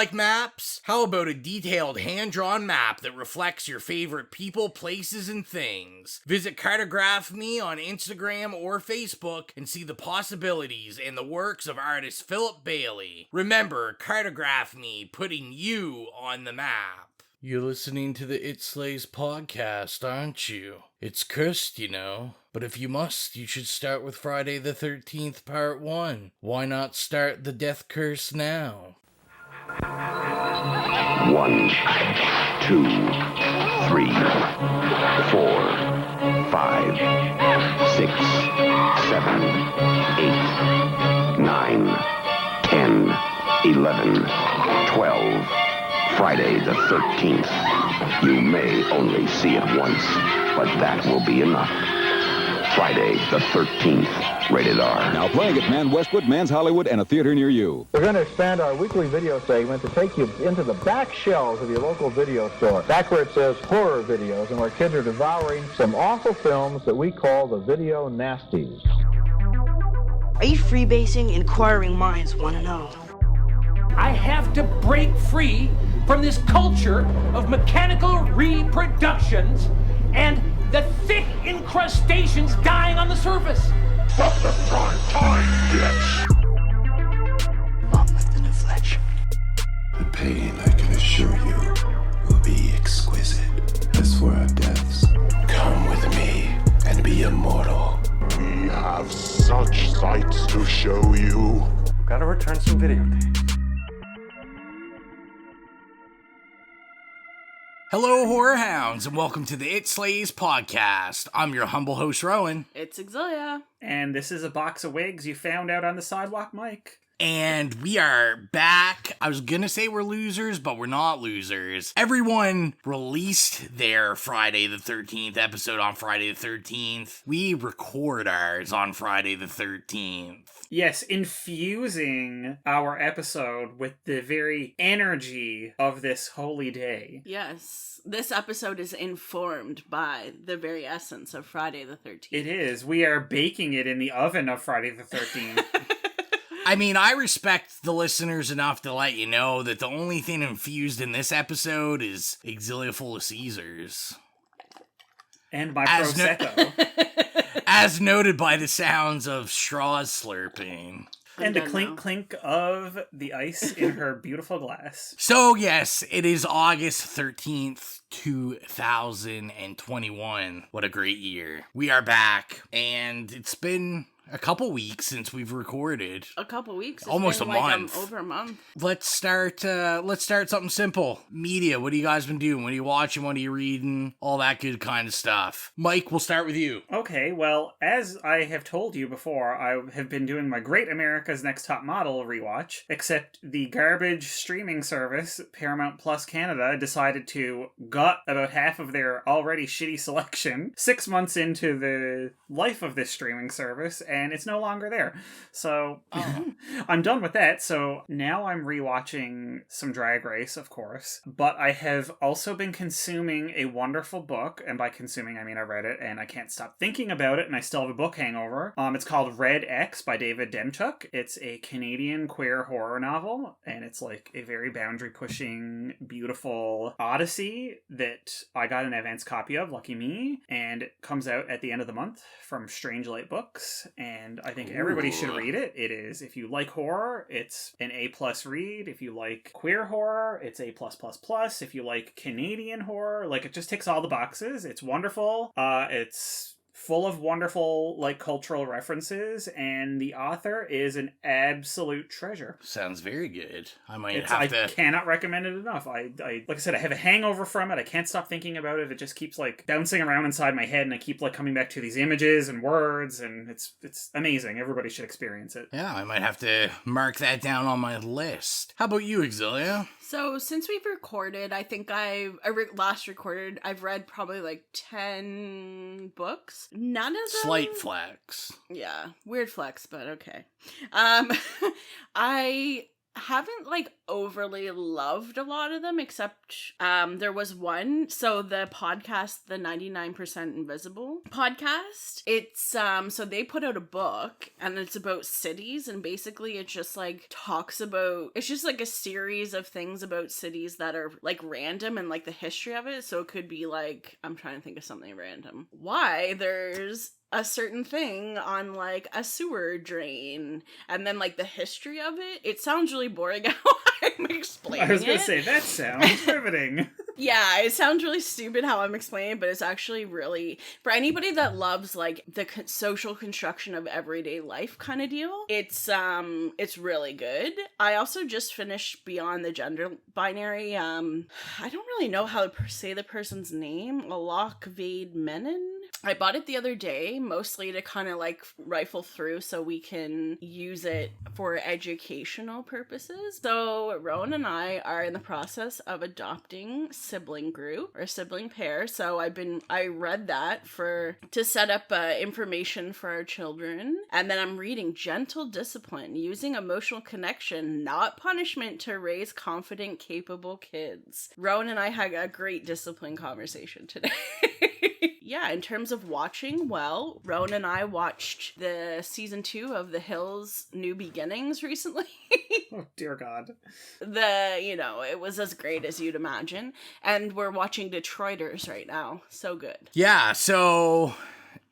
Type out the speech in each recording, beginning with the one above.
like maps? How about a detailed hand-drawn map that reflects your favorite people, places, and things? Visit Cartograph Me on Instagram or Facebook and see the possibilities and the works of artist Philip Bailey. Remember, Cartograph Me, putting you on the map. You're listening to the It Slays podcast, aren't you? It's cursed, you know. But if you must, you should start with Friday the 13th, Part 1. Why not start the death curse now? 1, 2, 3, 4, 5, 6, 7, 8, 9, 10, 11, 12. Friday the 13th. You may only see it once, but that will be enough. Friday the 13th. Rated R. Now playing at Man Westwood, Man's Hollywood, and a theater near you. We're going to expand our weekly video segment to take you into the back shelves of your local video store. Back where it says horror videos and where kids are devouring some awful films that we call the video nasties. Are you freebasing? Inquiring minds want to know. I have to break free from this culture of mechanical reproductions and the thick incrustations dying on the surface. From the prime time, bitch. On with the new Fletch. The pain, I can assure you, will be exquisite. As for our deaths, come with me and be immortal. We have such sights to show you. We've got to return some videotapes. Hello, horror hounds, and welcome to the It Slays podcast. I'm your humble host, Rowan. It's Exilia. And this is a box of wigs you found out on the sidewalk, Mike. And we are back. I was gonna say we're losers, but we're not losers. Everyone released their Friday the 13th episode on Friday the 13th. We record ours on Friday the 13th. Yes, infusing our episode with the very energy of this holy day. Yes, this episode is informed by the very essence of Friday the 13th. It is. We are baking it in the oven of Friday the 13th. I mean, I respect the listeners enough to let you know that the only thing infused in this episode is Exilia full of Caesars. And my Prosecco. As noted by the sounds of straws slurping. And the clink of the ice in her beautiful glass. So yes, it is August 13th, 2021. What a great year. We are back, and it's been a couple weeks since we've recorded. A couple weeks? Almost a month. Over a month. Let's start something simple. Media, what have you guys been doing? What are you watching? What are you reading? All that good kind of stuff. Mike, we'll start with you. Okay, well, as I have told you before, I have been doing my Great America's Next Top Model rewatch, except the garbage streaming service, Paramount Plus Canada, decided to gut about half of their already shitty selection 6 months into the life of this streaming service, and it's no longer there. So I'm done with that. So now I'm rewatching some Drag Race, of course. But I have also been consuming a wonderful book. And by consuming, I mean I read it and I can't stop thinking about it. And I still have a book hangover. It's called Red X by David Demchuk. It's a Canadian queer horror novel. And it's like a very boundary-pushing, beautiful odyssey that I got an advance copy of, lucky me. And it comes out at the end of the month from Strange Light Books. And I think everybody should read it. It is, if you like horror, it's an A+ read. If you like queer horror, it's A+++. If you like Canadian horror, like, it just ticks all the boxes. It's wonderful. It's full of wonderful, like, cultural references, and the author is an absolute treasure. Sounds very good. I cannot recommend it enough. I like I said, I have a hangover from it. I can't stop thinking about it. It just keeps, like, bouncing around inside my head, and I keep, like, coming back to these images and words, and it's amazing. Everybody should experience it. Yeah, I might have to mark that down on my list. How about you, Exilia? So since we've recorded, I think I've read probably like 10 books. None of them... Slight flex. Yeah, weird flex, but okay. I haven't, like, overly loved a lot of them, except there was one. So the podcast, the 99% Invisible podcast, it's so they put out a book and it's about cities, and basically it just like talks about, it's just like a series of things about cities that are like random and like the history of it. So it could be like, I'm trying to think of something random. Why there's a certain thing on like a sewer drain, and then like the history of it. It sounds really boring how I'm explaining it. I was gonna say, that sounds riveting. Yeah, it sounds really stupid how I'm explaining it, but it's actually really, for anybody that loves like the social construction of everyday life kind of deal, it's really good. I also just finished Beyond the Gender Binary. I don't really know how to say the person's name. Alok Vade Menon. I bought it the other day, mostly to kind of like rifle through so we can use it for educational purposes. So Rowan and I are in the process of adopting sibling group or sibling pair. So I read that to set up information for our children. And then I'm reading Gentle Discipline, Using Emotional Connection, Not Punishment to Raise Confident, Capable Kids. Rowan and I had a great discipline conversation today. Yeah, in terms of watching, well, Rowan and I watched the season 2 of The Hills New Beginnings recently. Oh, dear God. It was as great as you'd imagine. And we're watching Detroiters right now. So good. Yeah, so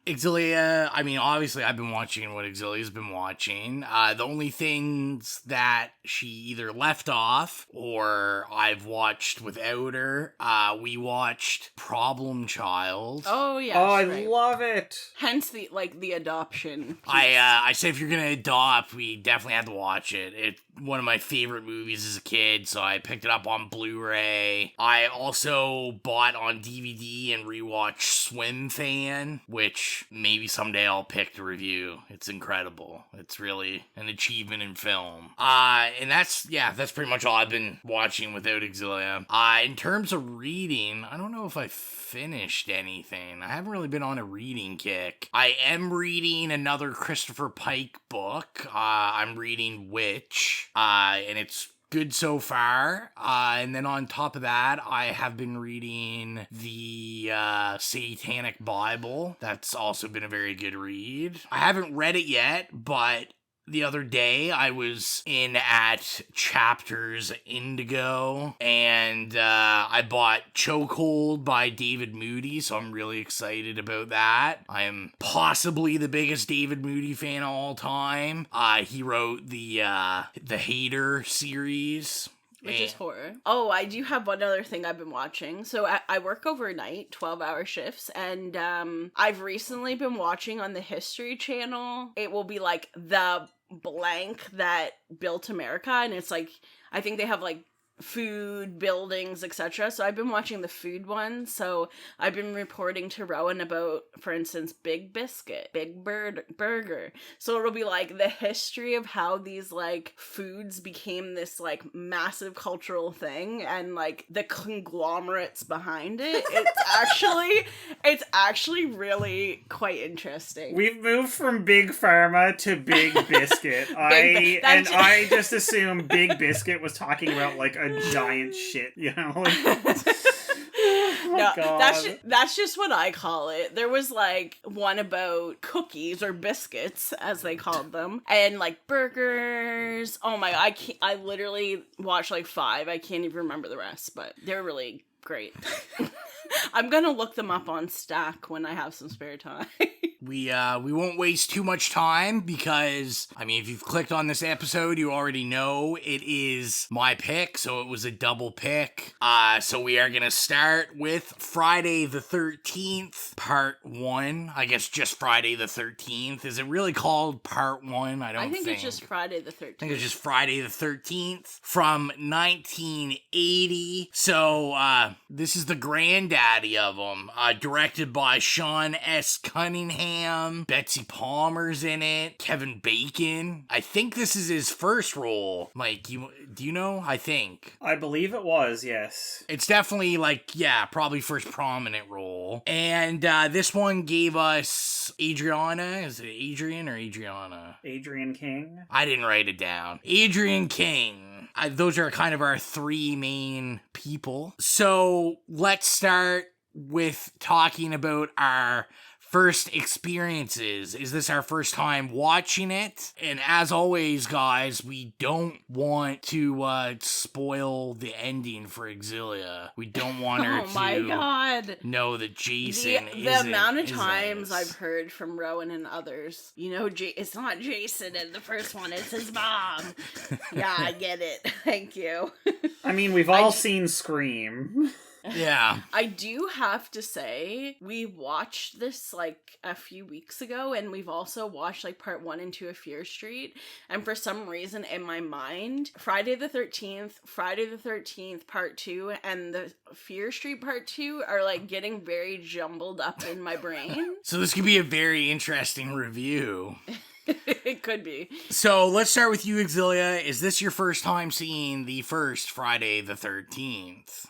Exilia, I mean, obviously I've been watching what Exilia's been watching. The only things that she either left off or I've watched without her, we watched Problem Child. Oh, yeah. Oh, I love it. Hence the adoption piece. I say if you're gonna adopt, we definitely have to watch it. It's one of my favorite movies as a kid, so I picked it up on Blu-ray. I also bought on DVD and rewatched Swim Fan, which maybe someday I'll pick to review. It's incredible. It's really an achievement in film. And that's pretty much all I've been watching without Exilia. In terms of reading, I don't know if I finished anything. I haven't really been on a reading kick. I am reading another Christopher Pike book. I'm reading Witch, and it's good so far. And then on top of that, I have been reading the Satanic Bible. That's also been a very good read. I haven't read it yet, but the other day, I was in at Chapters Indigo, and I bought Chokehold by David Moody, so I'm really excited about that. I am possibly the biggest David Moody fan of all time. He wrote the Hater series. Which is horror. Oh, I do have one other thing I've been watching. So I work overnight, 12-hour shifts, and I've recently been watching on the History Channel. It will be like the blank that built America, and it's like, I think they have like food, buildings, etc. So I've been watching the food one. So I've been reporting to Rowan about, for instance, Big Biscuit, Big Burger. So it'll be like the history of how these like foods became this like massive cultural thing, and like the conglomerates behind it. It's actually really quite interesting. We've moved from Big Pharma to Big Biscuit. I just assumed Big Biscuit was talking about like a giant shit, you know? No, God. that's just what I call it. There was like one about cookies or biscuits, as they called them, and like burgers. Oh my, I literally watched like 5. I can't even remember the rest, but they're really great. I'm gonna look them up on Stack when I have some spare time. We won't waste too much time because, I mean, if you've clicked on this episode, you already know it is my pick, so it was a double pick. So we are gonna start with Friday the 13th, Part 1. I guess just Friday the 13th. Is it really called Part 1? I think it's just Friday the 13th. I think it's just Friday the 13th from 1980. So, this is the granddaddy of them. Directed by Sean S. Cunningham. Betsy Palmer's in it. Kevin Bacon. I think this is his first role. Mike, do you know? I think. I believe it was, yes. It's definitely like, yeah, probably first prominent role. And this one gave us Adriana. Is it Adrian or Adriana? Adrian King. I didn't write it down. Adrian King. Those are kind of our three main people. So let's start with talking about our first experiences. Is this our first time watching it? And as always, guys, we don't want to spoil the ending for Exilia. We don't want her to know that Jason the amount of times I've heard from Rowan and others, it's not Jason in the first one, it's his mom. Yeah, I get it. Thank you. I mean, we've all seen Scream. Yeah. I do have to say, we watched this like a few weeks ago, and we've also watched like part 1 and 2 of Fear Street. And for some reason in my mind, Friday the 13th part 2, and the Fear Street part 2 are like getting very jumbled up in my brain. So this could be a very interesting review. It could be. So let's start with you, Exilia. Is this your first time seeing the first Friday the 13th?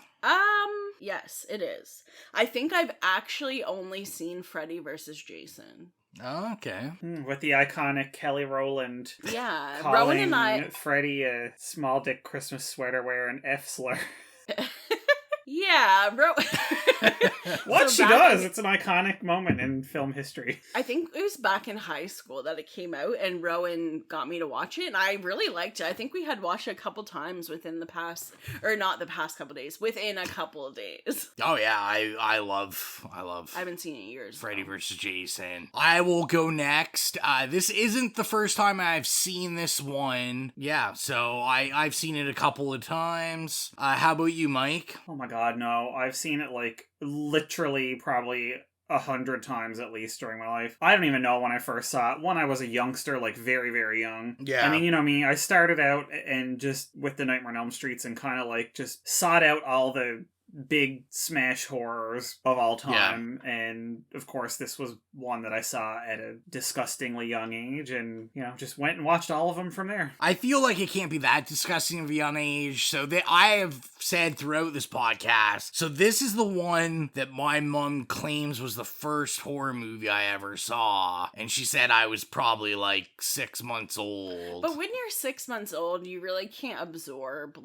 Yes, it is. I think I've actually only seen Freddy versus Jason. Oh, okay. With the iconic Kelly Rowland. Yeah, calling Rowan and I. Freddy a small dick Christmas sweater wearing F slur. Yeah, What she does, it's an iconic moment in film history. I think it was back in high school that it came out, and Rowan got me to watch it, and I really liked it. I think we had watched it a couple times within the past, or not the past couple days, within a couple of days. Oh yeah, I love. I haven't seen it in years. Freddy versus Jason. I will go next. This isn't the first time I've seen this one. Yeah, so I've seen it a couple of times. How about you, Mike? Oh my god, no. I've seen it like literally probably 100 times at least during my life. I don't even know when I first saw it. When I was a youngster, like very, very young. Yeah. I mean, you know me, I started out and just with the Nightmare on Elm Streets and kind of like just sought out all the big smash horrors of all time. Yeah. And of course this was one that I saw at a disgustingly young age, and just went and watched all of them from there. I feel like it can't be that disgusting of a young age. So I have said throughout this podcast, so this is the one that my mom claims was the first horror movie I ever saw, and she said I was probably like 6 months old. But when you're 6 months old, you really can't absorb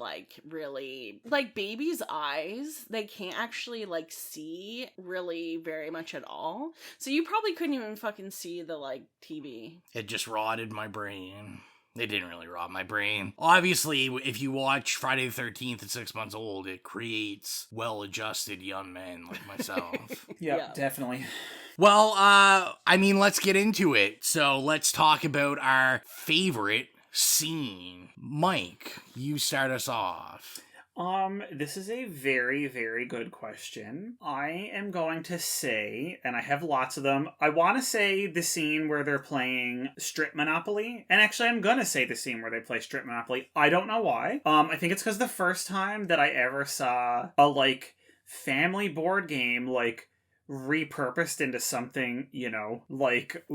really babies' eyes. They can't actually see really very much at all. So you probably couldn't even fucking see the TV. It just rotted my brain. It didn't really rot my brain. Obviously, if you watch Friday the 13th at 6 months old, it creates well-adjusted young men like myself. Yeah, definitely. Well, let's get into it. So let's talk about our favorite scene. Mike, you start us off. This is a very, very good question. I am going to say, and I have lots of them, I want to say the scene where they're playing Strip Monopoly. And actually, I'm going to say the scene where they play Strip Monopoly. I don't know why. I think it's because the first time that I ever saw a, family board game, repurposed into something,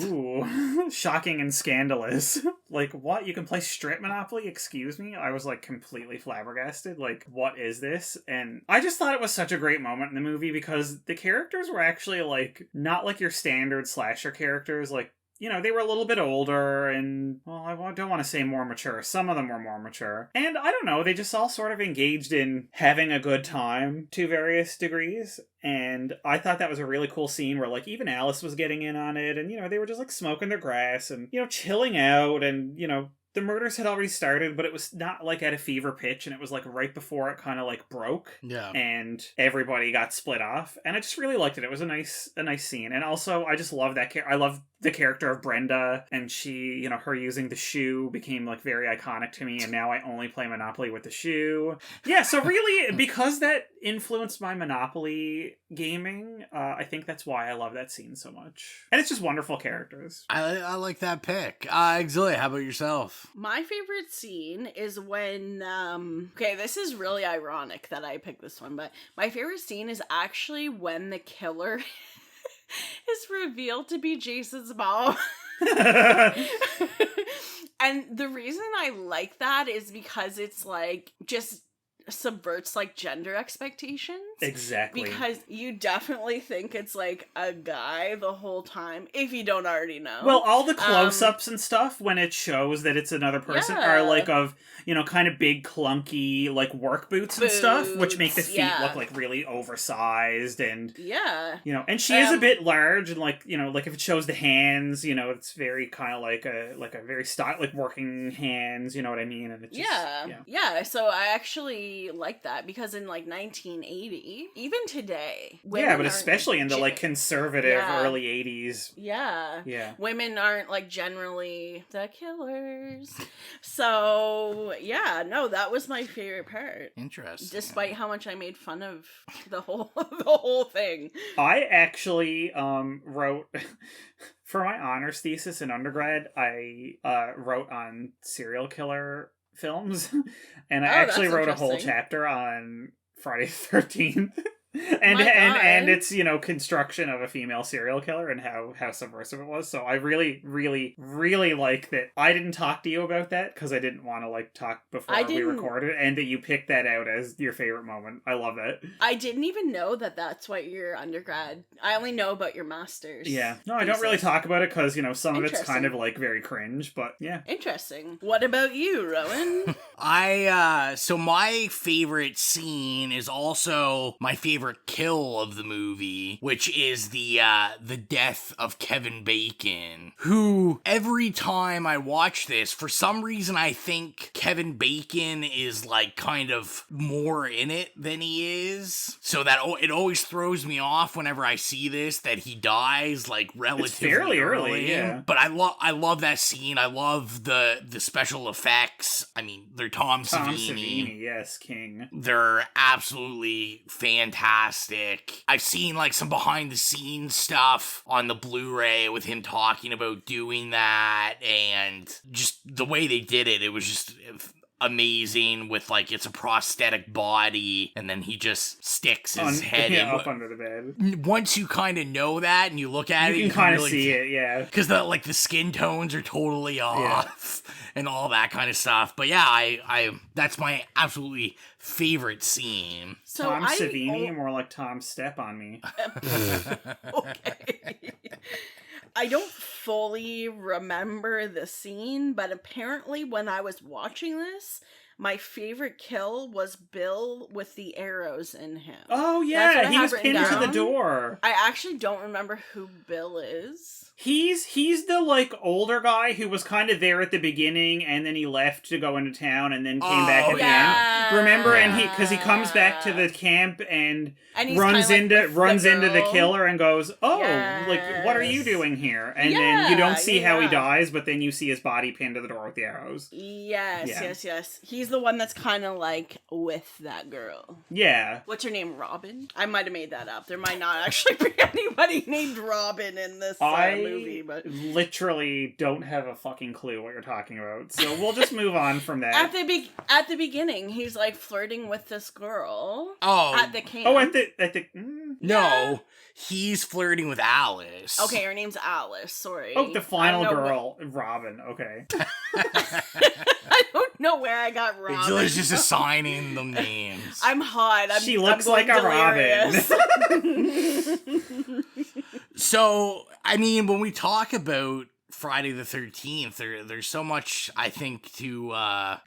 ooh, shocking and scandalous. What? You can play Strip Monopoly? Excuse me? I was, completely flabbergasted. What is this? And I just thought it was such a great moment in the movie because the characters were actually, not your standard slasher characters. They were a little bit older and, well, I don't want to say more mature. Some of them were more mature. And I don't know, they just all sort of engaged in having a good time to various degrees. And I thought that was a really cool scene where, even Alice was getting in on it. And, they were just, smoking their grass and, chilling out. And, the murders had already started, but it was not, at a fever pitch. And it was, right before it kind of, broke. Yeah. And everybody got split off. And I just really liked it. It was a nice scene. And also, I just love that I love the character of Brenda, and she, her using the shoe became very iconic to me, and now I only play Monopoly with the shoe. Yeah, so really, because that influenced my Monopoly gaming, I think that's why I love that scene so much. And it's just wonderful characters. I like that pick. Exilia, how about yourself? My favorite scene is when, okay, this is really ironic that I picked this one, but my favorite scene is actually when the killer is revealed to be Jason's mom. And the reason I like that is because it's just subverts like gender expectations. Exactly. Because you definitely think it's like a guy the whole time, if you don't already know. Well, all the close-ups and stuff when it shows that it's another person are like of, you know, kind of big clunky like work boots and stuff, which make the feet look like really oversized and you know, and she is a bit large and like, you know, like if it shows the hands, you know, it's very kind of like a very style, like working hands, you know what I mean? And it's just, so I actually like that because in like 1980, even today, but especially in the like conservative early 80s, women aren't like generally the killers. So that was my favorite part. Interesting. Despite how much I made fun of the whole thing. I actually wrote for my honors thesis in undergrad. I wrote on serial killer films, and I actually wrote a whole chapter on Friday the 13th. And it's, you know, construction of a female serial killer and how subversive it was. So I really, really, really like that I didn't talk to you about that because I didn't want to like talk before we recorded, and that you picked that out as your favorite moment. I love it. I didn't even know that that's what your undergrad. I only know about your master's. Yeah. No, I don't really talk about it because, you know, some of it's kind of like very cringe, but yeah. Interesting. What about you, Rowan? So my favorite scene is also my favorite kill of the movie, which is the death of Kevin Bacon, who every time I watch this, for some reason I think Kevin Bacon is like kind of more in it than he is, so that it always throws me off whenever I see this that he dies like relatively fairly early. Yeah. But I love that scene. I love the special effects. I mean, they're Tom Savini. Yes, king. They're absolutely fantastic. I've seen like some behind the scenes stuff on the Blu-ray with him talking about doing that, and just the way they did it was just amazing. With like, it's a prosthetic body and then he just sticks his head up under the bed. Once you kind of know that and you look at you can kind of see it, because the skin tones are totally off and all that kind of stuff. But yeah, I that's my absolutely favorite scene. So Tom Savini, more like Tom Step on Me. Okay. I don't fully remember the scene, but apparently when I was watching this, my favorite kill was Bill with the arrows in him. Oh yeah, he was pinned to the door. I actually don't remember who Bill is. He's the like older guy who was kind of there at the beginning, and then he left to go into town, and then came back at the end. Remember, and he comes back to the camp and runs into the killer and goes, like, what are you doing here? And then you don't see how he dies, but then you see his body pinned to the door with the arrows. Yes. He's the one that's kind of like with that girl. Yeah. What's her name? Robin? I might have made that up. There might not actually be anybody named Robin in this movie, but literally don't have a fucking clue what you're talking about. So we'll just move on from that. At the beginning, he's like flirting with this girl. Oh. At the camp. Oh, at the No, he's flirting with Alice. Okay, her name's Alice. Sorry. Oh, the final girl, Robin. Okay. I don't know where I got Robin. It's just assigning them names. I'm hot. She looks like a Robin. So, I mean, when we talk about Friday the 13th, there's so much, I think, to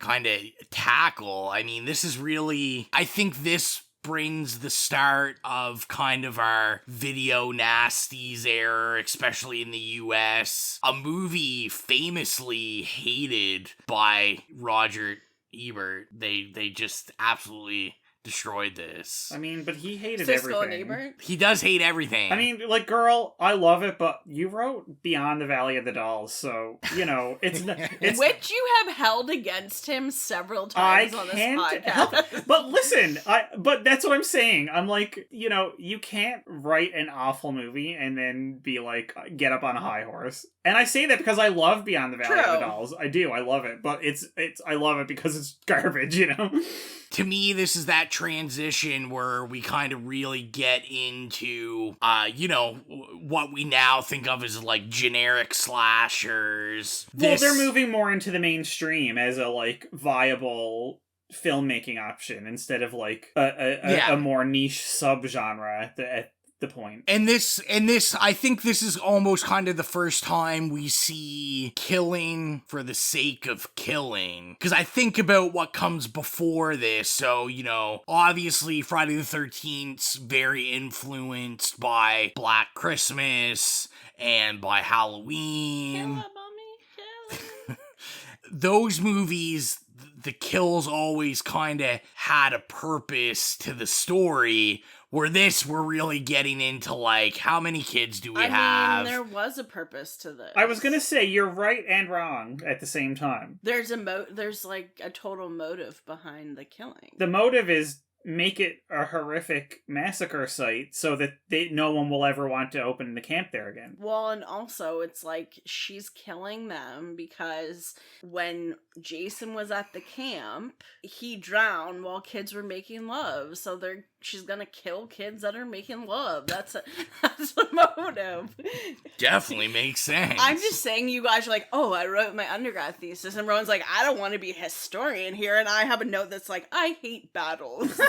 kind of tackle. I mean, this is really, I think this brings the start of kind of our video nasties era, especially in the US. A movie famously hated by Roger Ebert. They just absolutely destroyed this. I mean, but he hated Siskel everything. And Ebert? He does hate everything. I mean, like, girl, I love it, but you wrote Beyond the Valley of the Dolls, so, you know, it's which you have held against him several times on this podcast. But listen, but that's what I'm saying. I'm like, you know, you can't write an awful movie and then be like, get up on a high horse. And I say that because I love Beyond the Valley of the Dolls. I do. I love it. But I love it because it's garbage, you know? To me, this is that transition where we kind of really get into, you know, what we now think of as like generic slashers. Well, they're moving more into the mainstream as a like viable filmmaking option instead of like a more niche subgenre at the point. And this, I think this is almost kind of the first time we see killing for the sake of killing. Because I think about what comes before this. So, you know, obviously Friday the 13th's very influenced by Black Christmas and by Halloween. Kill it, mommy, kill it. Those movies, the kills always kind of had a purpose to the story. Where this, we're really getting into, like, how many kids do we have? I mean, there was a purpose to this. I was gonna say, you're right and wrong at the same time. There's like, a total motive behind the killing. The motive is make it a horrific massacre site so that no one will ever want to open the camp there again. Well, and also, it's like, she's killing them because when Jason was at the camp, he drowned while kids were making love. So she's gonna kill kids that are making love. That's the motive. Definitely makes sense. I'm just saying, you guys are like, oh, I wrote my undergrad thesis, and Rowan's like, I don't want to be a historian here, and I have a note that's like, I hate battles.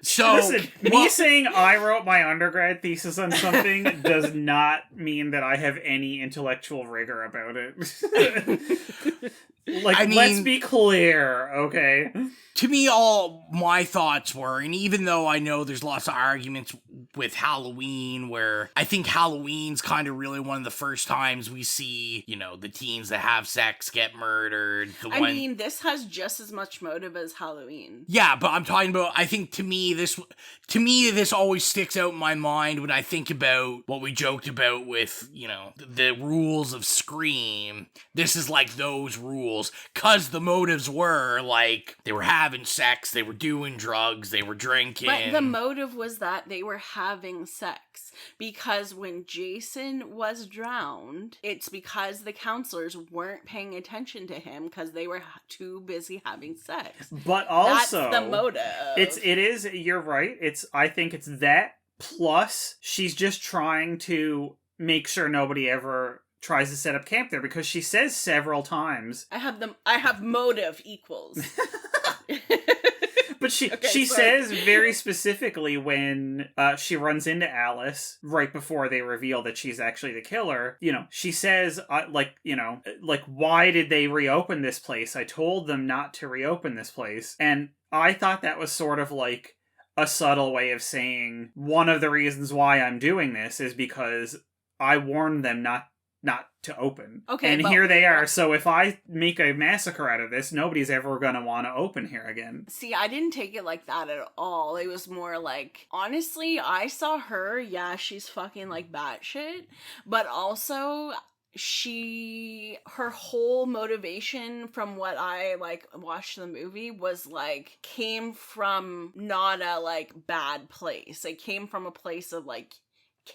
So, listen, me saying I wrote my undergrad thesis on something does not mean that I have any intellectual rigor about it. Let's be clear, okay? To me, all my thoughts were, and even though I know there's lots of arguments with Halloween, where I think Halloween's kind of really one of the first times we see, you know, the teens that have sex get murdered. I mean, this has just as much motive as Halloween. Yeah, but I'm talking about, I think to me, this always sticks out in my mind when I think about what we joked about with, you know, the rules of Scream. This is like those rules, because the motives were, like, they were having sex, they were doing drugs, they were drinking. But the motive was that they were having sex. Because when Jason was drowned, it's because the counselors weren't paying attention to him because they were too busy having sex. But also, that's the motive. You're right. I think it's that, plus she's just trying to make sure nobody ever tries to set up camp there, because she says several times, I have motive equals. But she says very specifically when she runs into Alice right before they reveal that she's actually the killer, you know, she says, why did they reopen this place? I told them not to reopen this place. And I thought that was sort of like a subtle way of saying, one of the reasons why I'm doing this is because I warned them not to open. Okay, and here they are. So if I make a massacre out of this, nobody's ever gonna want to open here again. See, I didn't take it like that at all. It was more like, honestly, I saw her, she's fucking like batshit, but also her whole motivation from what I like watched the movie was like came from not a like bad place. It came from a place of like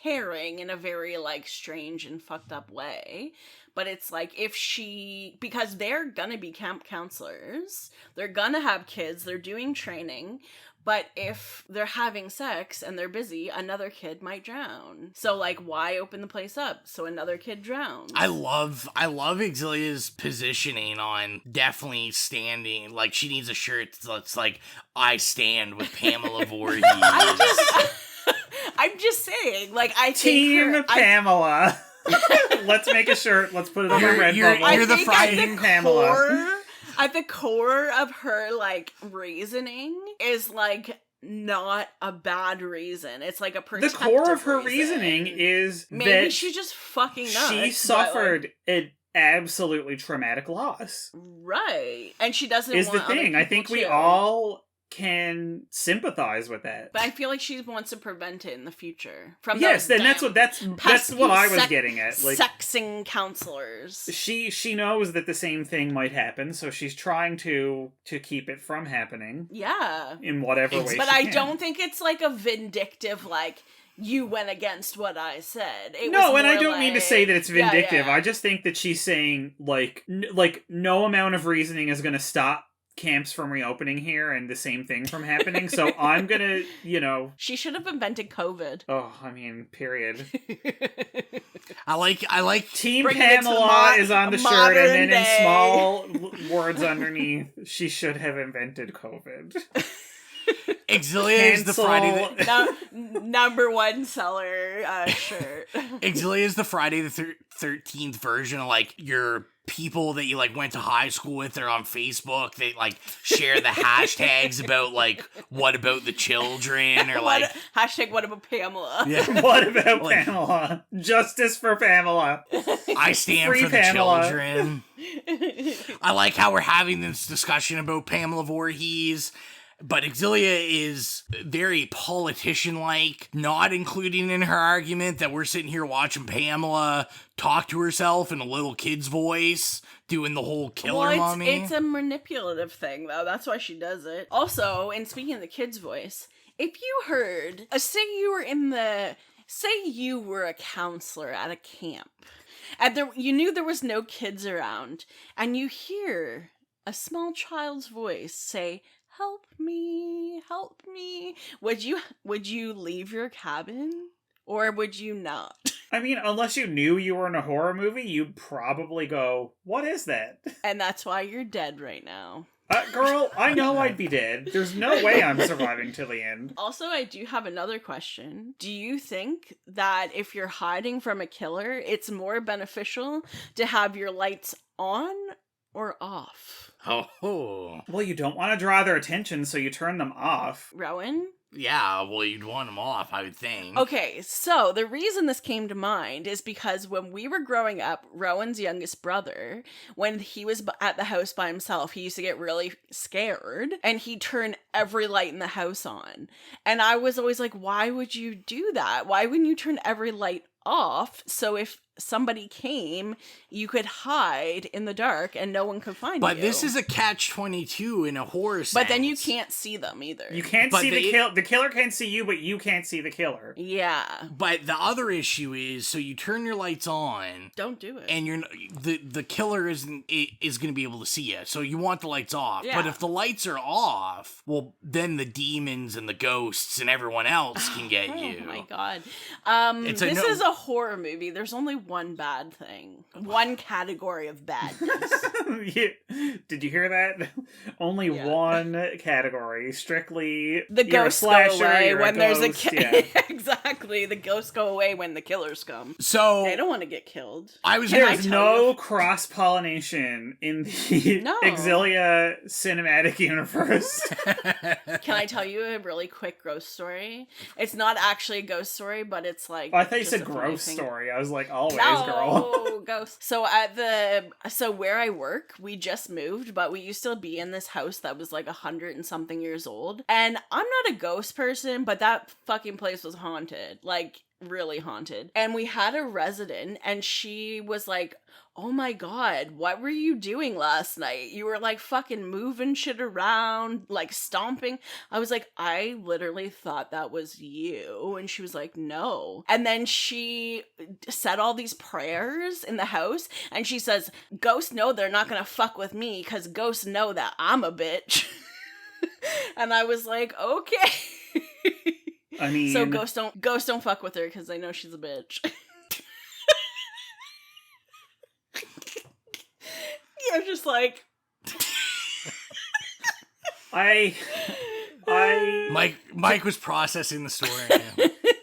caring in a very like strange and fucked up way. But it's like, because they're gonna be camp counselors, they're gonna have kids, they're doing training, but if they're having sex and they're busy, another kid might drown. So like, why open the place up so another kid drowns? I love Exilia's positioning on definitely standing. Like, she needs a shirt that's like, I stand with Pamela Voorhees. I'm just saying, like, I think Pamela. Let's make a shirt. Let's put it on my Redbubble. You're the frying Pamela. At the core of her, like, reasoning is, like, not a bad reason. It's, like, a protective The core of her reasoning is maybe that she's just fucking nuts. She suffered an absolutely traumatic loss. Right. And she doesn't is want the thing. I think we all can sympathize with that. But I feel like she wants to prevent it in the future. From that's what I was getting at. Like, sexing counselors. She knows that the same thing might happen, so she's trying to keep it from happening. Yeah. In whatever way. But I don't think it's like a vindictive, like, you went against what I said. I don't mean to say that it's vindictive. Yeah. I just think that she's saying like no amount of reasoning is going to stop camps from reopening here and the same thing from happening. So I'm gonna, She should have invented COVID. Oh, I mean, period. I like Team Bring it into Pamela is on the shirt, and then day. in small words underneath, she should have invented COVID. Exilia is the Friday number one seller shirt. Exilia is the Friday the 13th version of like your people that you like went to high school with. They're on Facebook. They like share the hashtags about like what about the children or like hashtag what about Pamela. Yeah. What about Pamela? Justice for Pamela. I stand Free for the Pamela. children. I like how we're having this discussion about Pamela Voorhees. But Exilia is very politician-like, not including in her argument that we're sitting here watching Pamela talk to herself in a little kid's voice, doing the whole killer mommy. It's a manipulative thing, though. That's why she does it. Also, in speaking of the kid's voice, if you heard, say you were a counselor at a camp, and you knew there was no kids around, and you hear a small child's voice say, help me, would you leave your cabin, or would you not? I mean, unless you knew you were in a horror movie, you'd probably go, what is that? And that's why you're dead right now. Girl, I know I'd be dead. There's no way I'm surviving till the end. Also, I do have another question. Do you think that if you're hiding from a killer, it's more beneficial to have your lights on or off? Oh. Well, you don't want to draw their attention, so you turn them off. Rowan? Yeah, well, you'd want them off, I would think. Okay, so the reason this came to mind is because when we were growing up, Rowan's youngest brother, when he was at the house by himself, he used to get really scared, and he'd turn every light in the house on. And I was always like, why would you do that? Why wouldn't you turn every light off, so if somebody came, you could hide in the dark and no one could find you? But this is a catch-22 in a horror sense. But then you can't see them either. You can't see the killer can't see you, but you can't see the killer. Yeah. But the other issue is, so you turn your lights on. Don't do it. And the killer is going to be able to see you. So you want the lights off. Yeah. But if the lights are off, well, then the demons and the ghosts and everyone else can get you. Oh my god. This is a horror movie. There's only one bad thing. One category of badness. Did you hear that? Only one category. Strictly the ghosts go away when there's a yeah. Exactly. The ghosts go away when the killers come. So they don't want to get killed. There's no cross-pollination in the Exilia cinematic universe. Can I tell you a really quick ghost story? It's not actually a ghost story, but it's like... Oh, I thought you said gross story. I was like, always, girl. No, ghost. So where I work, we just moved, but we used to be in this house that was like 100 and something years old. And I'm not a ghost person, but that fucking place was haunted. Like, really haunted. And we had a resident, and she was like, oh my god, what were you doing last night? You were like fucking moving shit around, like stomping. I was like, I literally thought that was you. And she was like, no. And then she said all these prayers in the house, and she says, ghosts know they're not gonna fuck with me because ghosts know that I'm a bitch. And I was like, okay. I mean, so ghosts don't fuck with her because they know she's a bitch. You're just like, Mike was processing the story.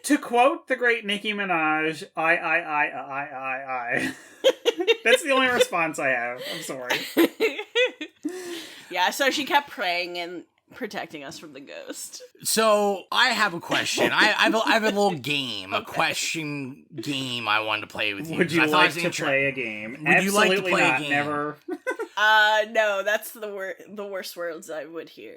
To quote the great Nicki Minaj, I. That's the only response I have. I'm sorry. Yeah, so she kept praying and protecting us from the ghost. So I have a question. I have a little game, a question game I wanted to play with you. Would you like to play a game? Would you like to play not, a game? Never. No, that's the worst words I would hear.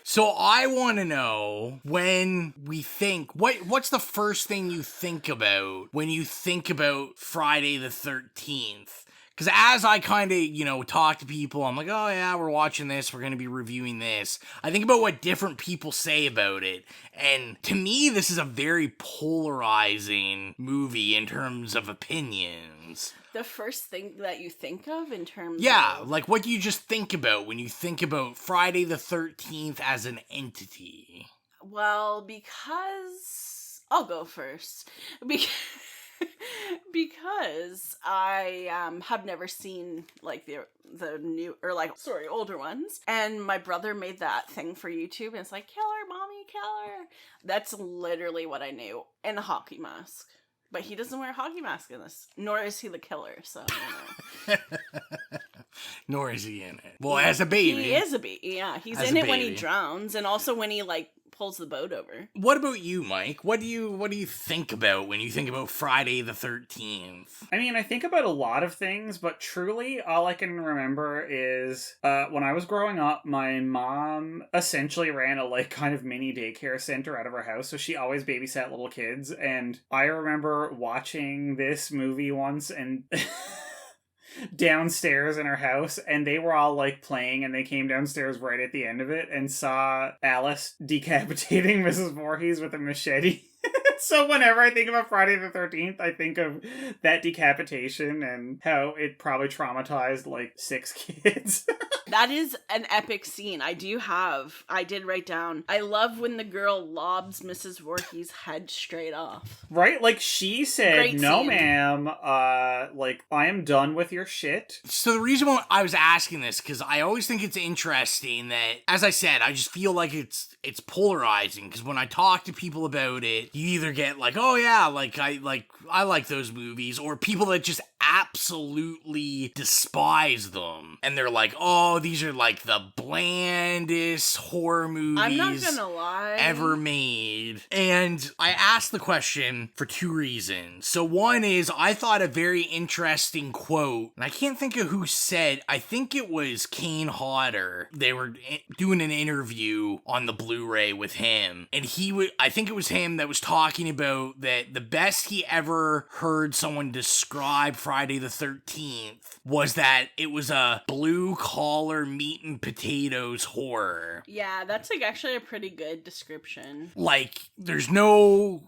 So I want to know, when we think, what's the first thing you think about when you think about Friday the 13th? Because as I kind of, talk to people, I'm like, oh yeah, we're watching this, we're going to be reviewing this. I think about what different people say about it. And to me, this is a very polarizing movie in terms of opinions. The first thing that you think of in terms of... like what do you just think about when you think about Friday the 13th as an entity? Well, because... I'll go first. Because I have never seen like the new or like older ones, and my brother made that thing for YouTube, and it's like killer, mommy, killer. That's literally what I knew. And a hockey mask. But he doesn't wear a hockey mask in this, nor is he the killer, so, Nor is he in it. Well, as a baby. He is a baby, yeah. He's in it when he drowns, and also when he, like, pulls the boat over. What about you, Mike? What do you think about when you think about Friday the 13th? I mean, I think about a lot of things, but truly, all I can remember is when I was growing up, my mom essentially ran a like kind of mini daycare center out of her house, so she always babysat little kids, and I remember watching this movie once and downstairs in her house, and they were all like playing, and they came downstairs right at the end of it and saw Alice decapitating Mrs. Voorhees with a machete. So whenever I think about Friday the 13th, I think of that decapitation and how it probably traumatized like 6 kids. That is an epic scene. I did write down, I love when the girl lobs Mrs. Voorhees' head straight off. Right? Like she said, Great no scene. ma'am, like I am done with your shit. So the reason why I was asking this, because I always think it's interesting that, as I said, I just feel like it's polarizing, because when I talk to people about it, you either get like, oh yeah, I like those movies, or people that just absolutely despise them, and they're like, oh, these are like the blandest horror movies I'm not gonna lie, ever made. And I asked the question for 2 reasons. So one is, I thought a very interesting quote, and I can't think of who said, I think it was Kane Hodder. They were doing an interview on the Blu-ray with him, and I think it was him that was talking about that the best he ever heard someone describe Friday the 13th was that it was a blue-collar meat and potatoes horror. Yeah, that's like actually a pretty good description. Like, there's no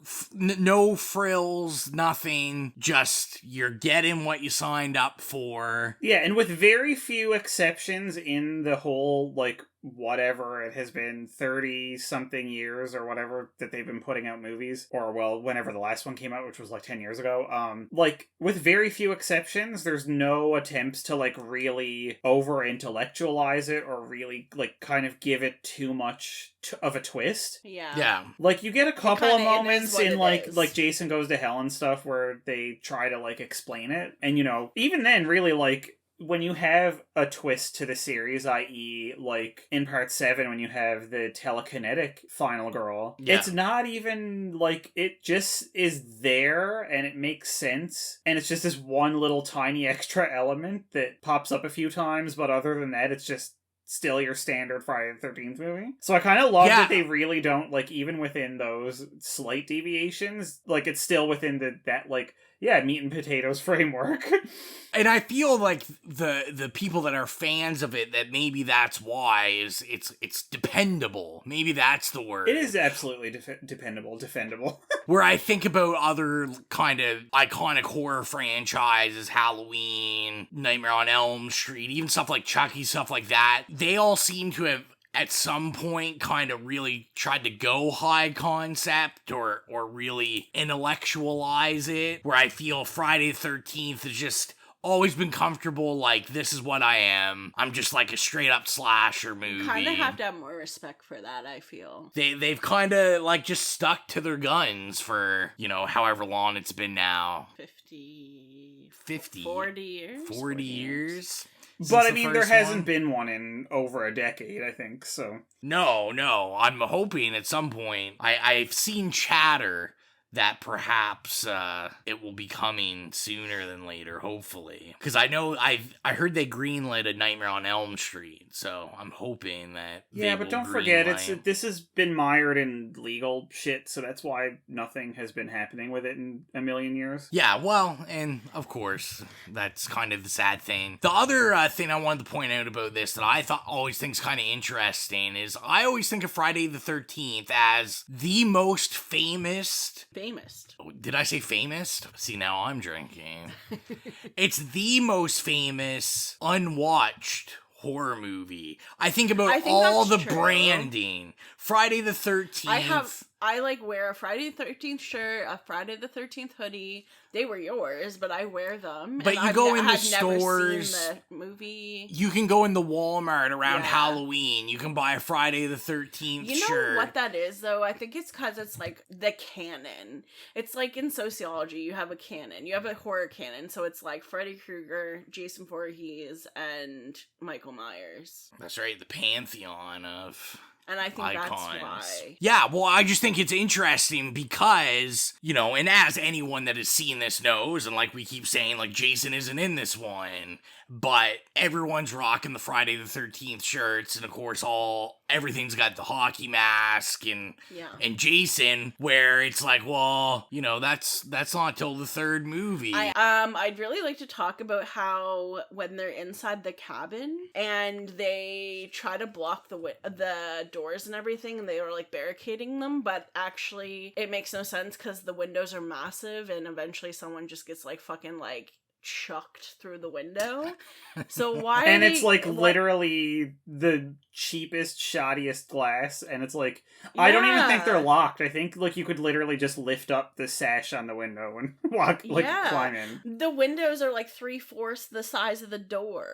frills, nothing, just you're getting what you signed up for. Yeah, and with very few exceptions in the whole, like, whatever it has been, 30 something years or whatever that they've been putting out movies, or well, whenever the last one came out, which was like 10 years ago, like with very few exceptions, there's no attempts to like really over intellectualize it or really like kind of give it too much of a twist. Yeah. Like you get a couple of moments in like Jason Jason Goes to Hell and stuff where they try to like explain it, and even then really like when you have a twist to the series, i.e. like in part 7 when you have the telekinetic final girl, it's not even like, it just is there and it makes sense, and it's just this one little tiny extra element that pops up a few times, but other than that it's just still your standard Friday the 13th movie. So I kind of love that they really don't, like, even within those slight deviations, like it's still within that like, yeah, meat and potatoes framework. And I feel like the people that are fans of it, that maybe that's why, is it's dependable. Maybe that's the word. It is absolutely defendable. Where I think about other kind of iconic horror franchises, Halloween, Nightmare on Elm Street, even stuff like Chucky, stuff like that, they all seem to have at some point kind of really tried to go high concept or really intellectualize it, where I feel Friday the 13th has just always been comfortable, like, this is what I am. I'm just like a straight up slasher movie. You kind of have to have more respect for that, I feel. They've kind of like just stuck to their guns for, however long it's been now. 40 years? 40 years? But I mean, there hasn't been one in over a decade, I think, so. No, I'm hoping at some point. I've seen chatter that perhaps it will be coming sooner than later, hopefully. Because I know I heard they greenlit a Nightmare on Elm Street, so I'm hoping that but don't forget, this has been mired in legal shit, so that's why nothing has been happening with it in a million years. Yeah, well, and of course, that's kind of the sad thing. The other thing I wanted to point out about this that I always think's kind of interesting is I always think of Friday the 13th as the most famous. Did I say famous? See, now I'm drinking. It's the most famous unwatched horror movie. I think about all the branding. Friday the 13th. I wear a Friday the 13th shirt, a Friday the 13th hoodie. They were yours, but I wear them. But you go in the stores. Never seen the movie. You can go in the Walmart around Halloween. You can buy a Friday the 13th shirt. You know what that is, though? I think it's because it's like the canon. It's like in sociology, you have a canon. You have a horror canon. So it's like Freddy Krueger, Jason Voorhees, and Michael Myers. That's right, the pantheon of... And I think icons. That's why. Yeah, well, I just think it's interesting because, and as anyone that has seen this knows, and like we keep saying, like, Jason isn't in this one, but everyone's rocking the Friday the 13th shirts, and of course everything's got the hockey mask and Jason, where it's like, well, that's not till the third movie. I'd really like to talk about how when they're inside the cabin and they try to block the doors and everything, and they are like barricading them, but actually it makes no sense because the windows are massive, and eventually someone just gets like fucking like chucked through the window. So why? And it's like literally the cheapest, shoddiest glass, and it's like I don't even think they're locked. I think like you could literally just lift up the sash on the window and climb in. The windows are like 3/4 the size of the door.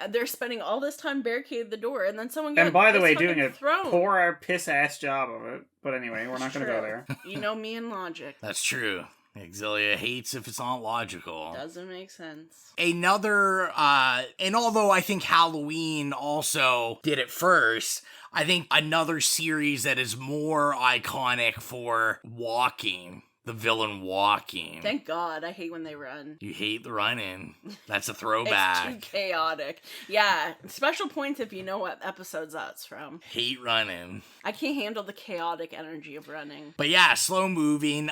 They're spending all this time barricading the door, and then someone and by the way, doing a poor piss ass job of it. But anyway, we're not going to go there. You know me and logic. That's true. Exilia hates if it's not logical. Doesn't make sense. Another, and although I think Halloween also did it first, I think another series that is more iconic for walking. The villain walking. Thank God. I hate when they run. You hate the running. That's a throwback. It's too chaotic. Yeah. Special points if you know what episodes that's from. Hate running. I can't handle the chaotic energy of running. But yeah, slow moving.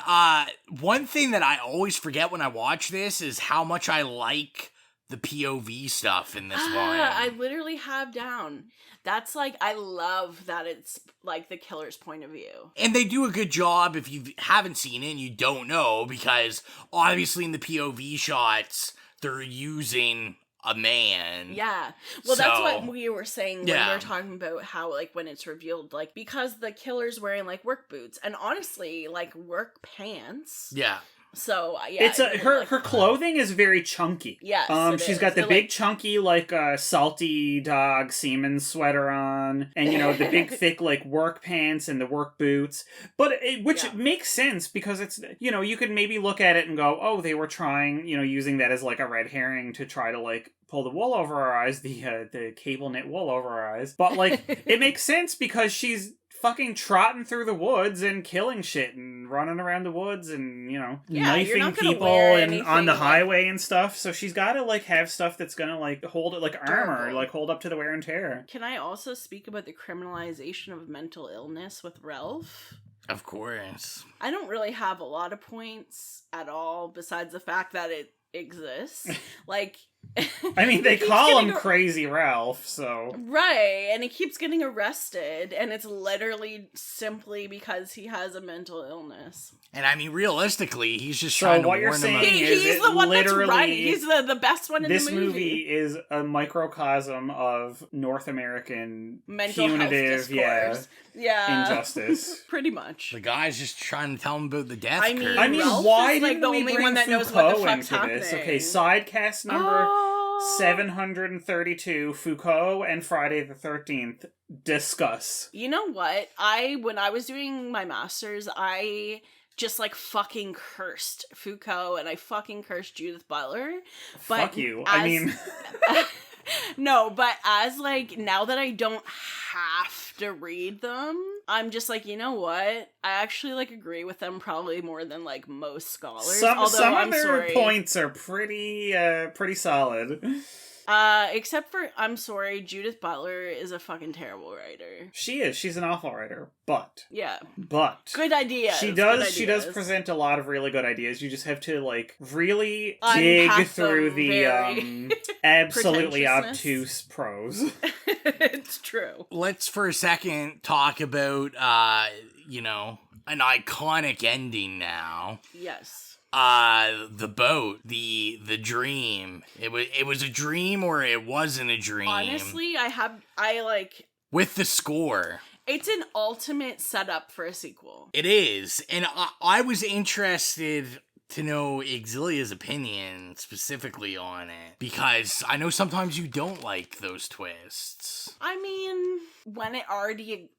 One thing that I always forget when I watch this is how much I like the POV stuff in this one. I literally have down. That's like, I love that it's like the killer's point of view. And they do a good job if you haven't seen it and you don't know, because obviously in the POV shots, they're using a man. Yeah. Well, that's what we were saying when we were talking about how, like, when it's revealed, like, because the killer's wearing, like, work boots and honestly, like, work pants. Yeah. So it's her clothing is very chunky. Yes, she's got the big chunky like salty dog semen sweater on, and the big thick like work pants and the work boots. But which makes sense because it's you could maybe look at it and go, oh, they were trying using that as like a red herring to try to like pull the wool over our eyes, the cable knit wool over our eyes. But like it makes sense because she's fucking trotting through the woods and killing shit and running around the woods and knifing people and on the highway and stuff. So she's got to like have stuff that's gonna like hold it like armor, like hold up to the wear and tear. Can I also speak about the criminalization of mental illness with Ralph? Of course. I don't really have a lot of points at all besides the fact that it exists. Like, I mean, they call him Crazy Ralph, so... Right, and he keeps getting arrested, and it's literally simply because he has a mental illness. And I mean, realistically, he's just trying to warn him. He's the one that's right. He's the best one in the movie. This movie is a microcosm of North American mental punitive, health injustice. Pretty much. The guy's just trying to tell him about the death curve. I mean, Ralph why is, like, didn't the we only bring one that knows Foucault what the fuck's into this? happening? Okay, sidecast number 732, Foucault and Friday the 13th. Discuss. You know what? When I was doing my master's, I just like fucking cursed Foucault and I fucking cursed Judith Butler. But fuck you. I mean... No, but as like, now that I don't have to read them, I'm just like, you know what? I actually like agree with them probably more than like most scholars. Some I'm of their sorry. points are pretty solid. Except for, I'm sorry, Judith Butler is a fucking terrible writer. She is. She's an awful writer, but good ideas. She does present a lot of really good ideas. You just have to like really Unpack dig through the absolutely obtuse prose. It's true. Let's for a second talk about an iconic ending now. Yes. The boat, the dream. It was a dream or it wasn't a dream. Honestly, with the score. It's an ultimate setup for a sequel. It is. And I was interested to know Exilia's opinion specifically on it, because I know sometimes you don't like those twists. I mean, when it already,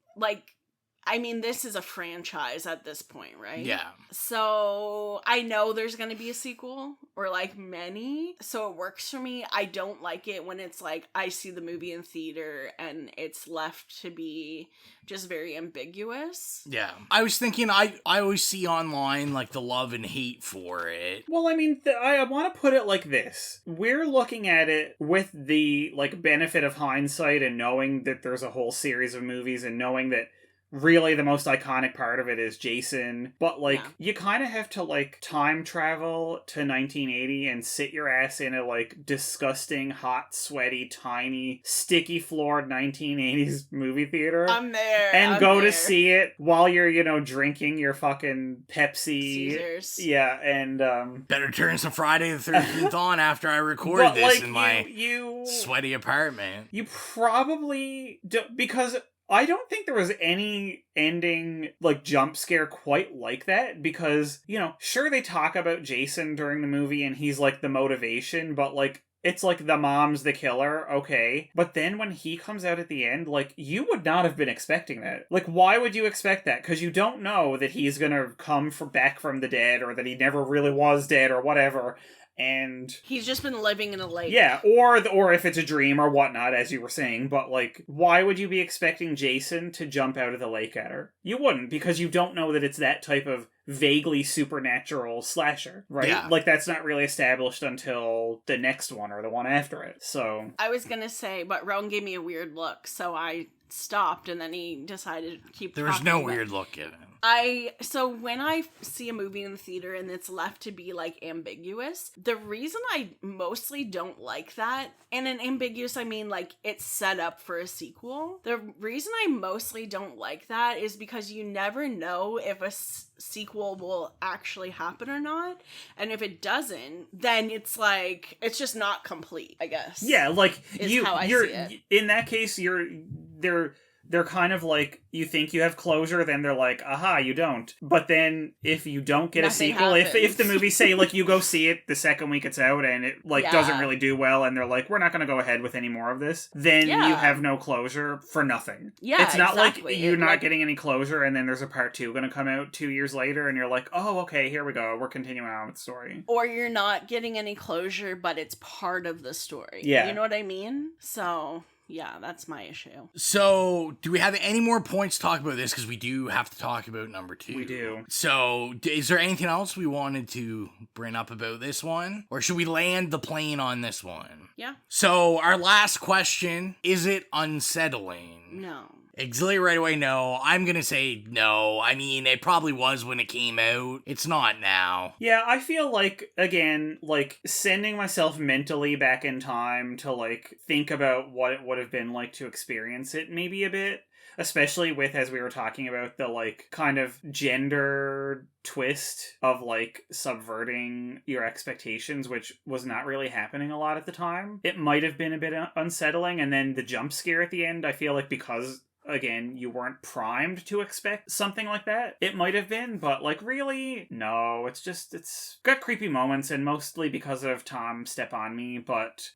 this is a franchise at this point, right? Yeah. So I know there's going to be a sequel, or like many, so it works for me. I don't like it when it's like I see the movie in theater and it's left to be just very ambiguous. Yeah. I was thinking, I always see online like the love and hate for it. Well, I mean, I want to put it like this. We're looking at it with the like benefit of hindsight and knowing that there's a whole series of movies and knowing that really the most iconic part of it is Jason, but you kind of have to like time travel to 1980 and sit your ass in a like disgusting, hot, sweaty, tiny, sticky floored 1980s movie theater. I'm there. And go to see it while you're, drinking your fucking Pepsi. Caesars. Yeah, and better turn some Friday the 13th on after I record this in my you sweaty apartment. You probably don't, because I don't think there was any ending, like, jump scare quite like that, because, sure, they talk about Jason during the movie and he's, like, the motivation, but, like, it's like the mom's the killer, okay. But then when he comes out at the end, like, you would not have been expecting that. Like, why would you expect that? Because you don't know that he's gonna come back from the dead, or that he never really was dead, or whatever. And he's just been living in a lake. Yeah, or if it's a dream or whatnot, as you were saying. But, like, why would you be expecting Jason to jump out of the lake at her? You wouldn't, because you don't know that it's that type of vaguely supernatural slasher, right? Yeah. Like, that's not really established until the next one or the one after it. So I was gonna say, but Rowan gave me a weird look, so I stopped, and then he decided to keep There was no weird look in it. So when I see a movie in the theater and it's left to be like ambiguous, the reason I mostly don't like that, and in ambiguous I mean like it's set up for a sequel, the reason I mostly don't like that is because you never know if a sequel will actually happen or not, and if it doesn't, then it's like it's just not complete, I guess. Yeah, like how I see it. In that case, they're kind of like, you think you have closure, then they're like, aha, you don't. But then if you don't get Nothing a sequel, happens. if the movie, say, like, you go see it the second week it's out and it, like, doesn't really do well, and they're like, we're not going to go ahead with any more of this, then you have no closure for nothing. Yeah, it's not exactly. like you're not getting any closure and then there's a part 2 going to come out 2 years later and you're like, oh, okay, here we go, we're continuing on with the story. Or you're not getting any closure, but it's part of the story. Yeah. You know what I mean? So yeah, that's my issue. So, do we have any more points to talk about this? Because we do have to talk about number 2. We do. So, is there anything else we wanted to bring up about this one? Or should we land the plane on this one? Yeah. So, our last question, is it unsettling? No. Exilia right away, no. I'm gonna say no. I mean, it probably was when it came out. It's not now. Yeah, I feel like, again, like, sending myself mentally back in time to, like, think about what it would have been like to experience it maybe a bit. Especially with, as we were talking about, the, like, kind of gender twist of, like, subverting your expectations, which was not really happening a lot at the time. It might have been a bit unsettling, and then the jump scare at the end, I feel like because, again, you weren't primed to expect something like that, it might have been, but, like, really, no, it's got creepy moments, and mostly because of Tom Step On Me, but,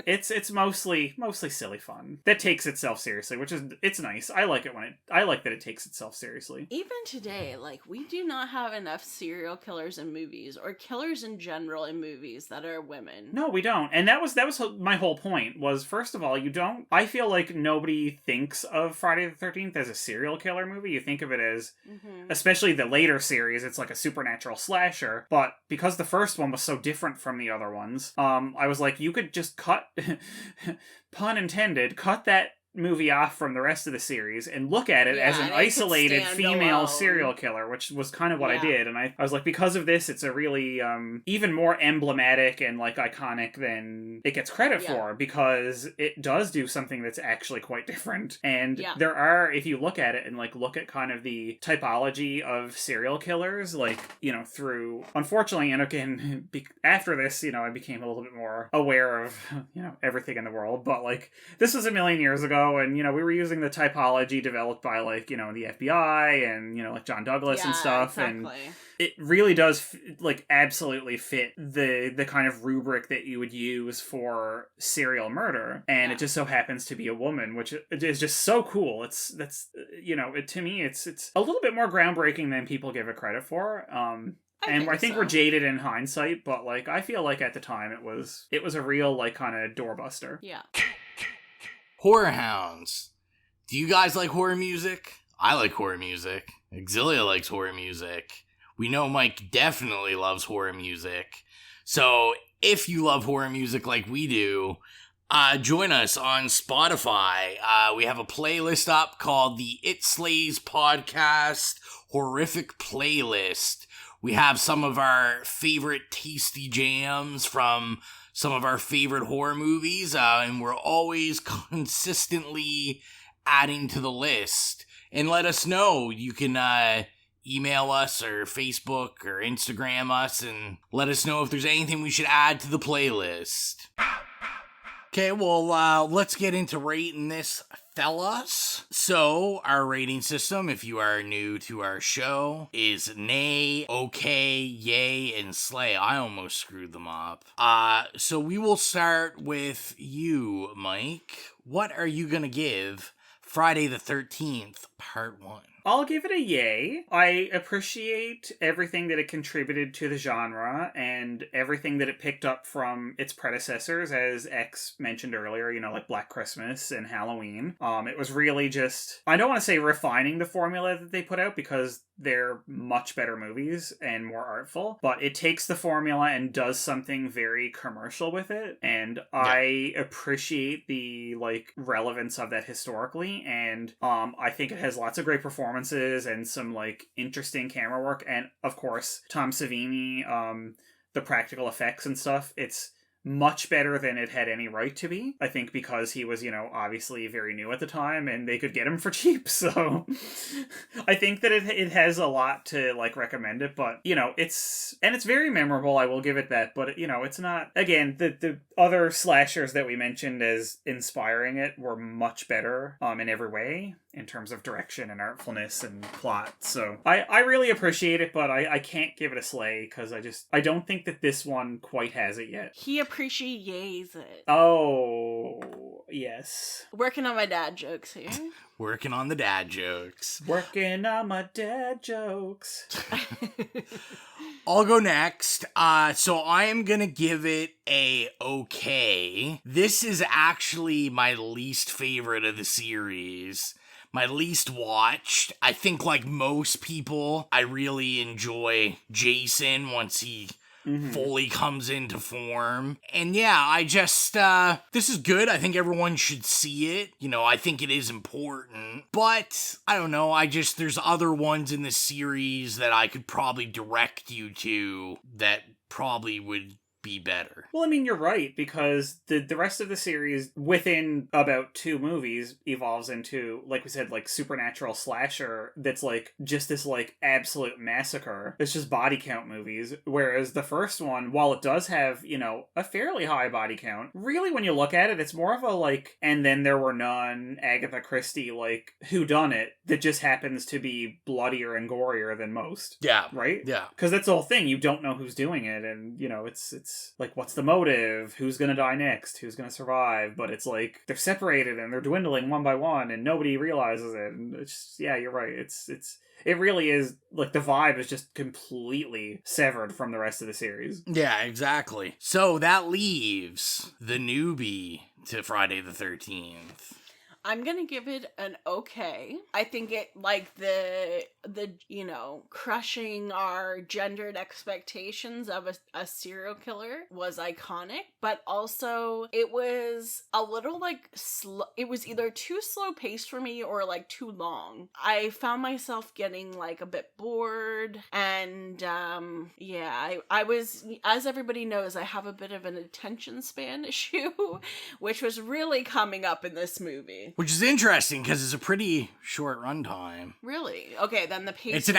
It's mostly silly fun that takes itself seriously, which is it's nice. I like that it takes itself seriously. Even today, like, we do not have enough serial killers in movies, or killers in general in movies, that are women. No, we don't. And that was my whole point, was, first of all, I feel like nobody thinks of Friday the 13th as a serial killer movie. You think of it as, especially the later series, it's like a supernatural slasher. But because the first one was so different from the other ones, I was like, you could just cut, pun intended, cut that movie off from the rest of the series and look at it as an isolated female serial killer, which was kind of what I did. And I was like, because of this, it's a really even more emblematic and like iconic than it gets credit for, because it does do something that's actually quite different. And there are, if you look at it and like look at kind of the typology of serial killers, like, you know, through, unfortunately, and again, after this, you know, I became a little bit more aware of, you know, everything in the world, but like, this was a million years ago. And, you know, we were using the typology developed by, like, you know, the FBI and, you know, like John Douglas and stuff. Exactly. And it really does, like, absolutely fit the kind of rubric that you would use for serial murder. And it just so happens to be a woman, which is just so cool. You know, to me, it's a little bit more groundbreaking than people give it credit for. I think we're jaded in hindsight, but, like, I feel like at the time it was a real, like, kind of doorbuster. Yeah. Horror hounds. Do you guys like horror music? I like horror music. Exilia likes horror music. We know Mike definitely loves horror music. So if you love horror music like we do, join us on Spotify. We have a playlist up called the It Slays Podcast Horrific Playlist. We have some of our favorite tasty jams from some of our favorite horror movies, and we're always consistently adding to the list. And let us know. You can email us or Facebook or Instagram us and let us know if there's anything we should add to the playlist. Okay, well, let's get into rating this, fellas. So, our rating system, if you are new to our show, is nay, okay, yay, and slay. I almost screwed them up. So we will start with you, Mike. What are you gonna give Friday the 13th, Part 1? I'll give it a yay. I appreciate everything that it contributed to the genre and everything that it picked up from its predecessors, as X mentioned earlier, you know, like Black Christmas and Halloween. It was really just, I don't want to say refining the formula that they put out, because they're much better movies and more artful, but it takes the formula and does something very commercial with it. And I appreciate the, like, relevance of that historically. And I think it has lots of great performances and some, like, interesting camera work. And of course, Tom Savini, the practical effects and stuff, it's much better than it had any right to be. I think because he was, you know, obviously very new at the time and they could get him for cheap. So I think that it has a lot to, like, recommend it, but, you know, it's very memorable. I will give it that, but, you know, it's not, again, the other slashers that we mentioned as inspiring it were much better in every way, in terms of direction and artfulness and plot. So I really appreciate it, but I can't give it a slay, because I don't think that this one quite has it yet. He appreciates it. Oh, yes. Working on my dad jokes here. Working on the dad jokes. Working on my dad jokes. I'll go next. So I am gonna give it a okay. This is actually my least favorite of the series. My least watched. I think, like most people, I really enjoy Jason once he fully comes into form. And yeah, I just, this is good. I think everyone should see it. You know, I think it is important. But, I don't know, there's other ones in the series that I could probably direct you to that probably would be better. Well, I mean, you're right, because the rest of the series, within about 2 movies, evolves into, like we said, like, supernatural slasher that's, like, just this, like, absolute massacre. It's just body count movies, whereas the first one, while it does have, you know, a fairly high body count, really, when you look at it, it's more of a, like, and then there were none, Agatha Christie, like, whodunit that just happens to be bloodier and gorier than most. Yeah. Right? Yeah. Because that's the whole thing. You don't know who's doing it, and, you know, it's it's like, what's the motive? Who's gonna die next? Who's gonna survive? But it's like, they're separated and they're dwindling one by one and nobody realizes it. And it's just, yeah, you're right. It really is, like, the vibe is just completely severed from the rest of the series. Yeah, exactly. So that leaves the newbie to Friday the 13th. I'm gonna give it an okay. I think it, like, the crushing our gendered expectations of a serial killer was iconic, but also it was a little, like, it was either too slow paced for me or, like, too long. I found myself getting, like, a bit bored, and I was, as everybody knows, I have a bit of an attention span issue, which was really coming up in this movie. Which is interesting because it's a pretty short runtime. Really? Okay, then the pace. It's an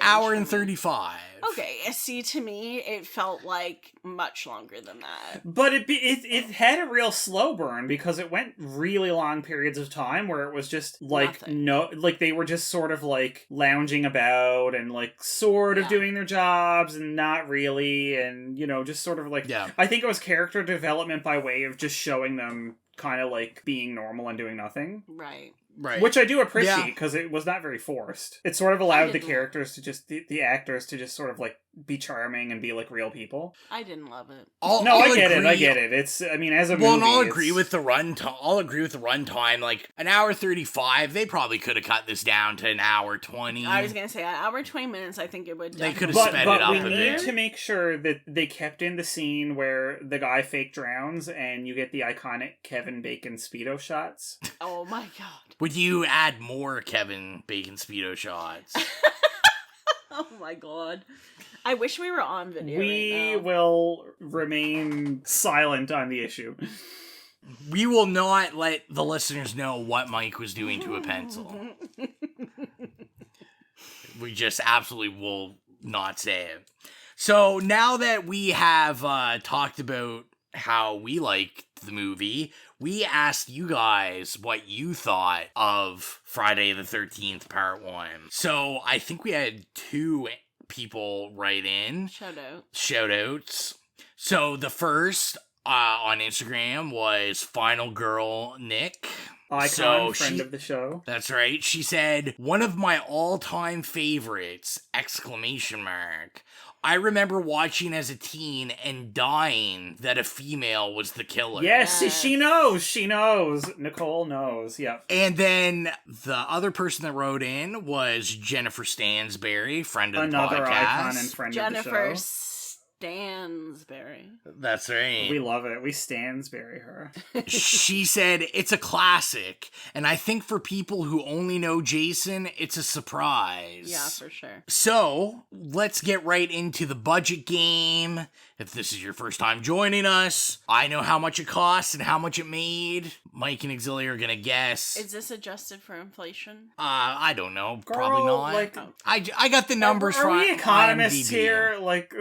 hour and 35. Okay, see, to me, it felt like much longer than that. But it had a real slow burn because it went really long periods of time where it was just like they were just sort of like lounging about and like sort of doing their jobs and not really, and just sort of like, I think it was character development by way of just showing them kind of like being normal and doing nothing. Right. Which I do appreciate because it was not very forced. It sort of allowed the characters to just, the actors to just sort of like be charming and be like real people. I didn't love it. I get it. It's, I mean, as a movie. Well, and I'll agree with the runtime. Like, an hour 35, they probably could have cut this down to an hour 20. I was going to say, an hour 20 minutes, I think it would. They could have sped it up a bit. But we need to make sure that they kept in the scene where the guy fake drowns and you get the iconic Kevin Bacon Speedo shots. Oh my god. Would you add more Kevin Bacon Speedo shots? Oh my god. I wish we were on video. We will remain silent on the issue. We will not let the listeners know what Mike was doing to a pencil. We just absolutely will not say it. So now that we have talked about how we liked the movie, we asked you guys what you thought of Friday the 13th Part 1. So I think we had 2 people write in. Shout-outs. So the first on Instagram was Final Girl Nick. Icon, friend of the show. That's right. She said, one of my all-time favorites, ! I remember watching as a teen and dying that a female was the killer. Yes, she knows. Nicole knows, yeah. And then the other person that wrote in was Jennifer Stansberry, friend of the podcast. Another icon and friend of the show. Jennifer Stansberry. That's right. We love it. We Stansberry her. She said, it's a classic, and I think for people who only know Jason, it's a surprise. Yeah, for sure. So, let's get right into the budget game. If this is your first time joining us, I know how much it costs and how much it made. Mike and Exilia are gonna guess. Is this adjusted for inflation? I don't know. Girl, probably not. Like, I got the numbers from Are we economists IMDb. here? Like...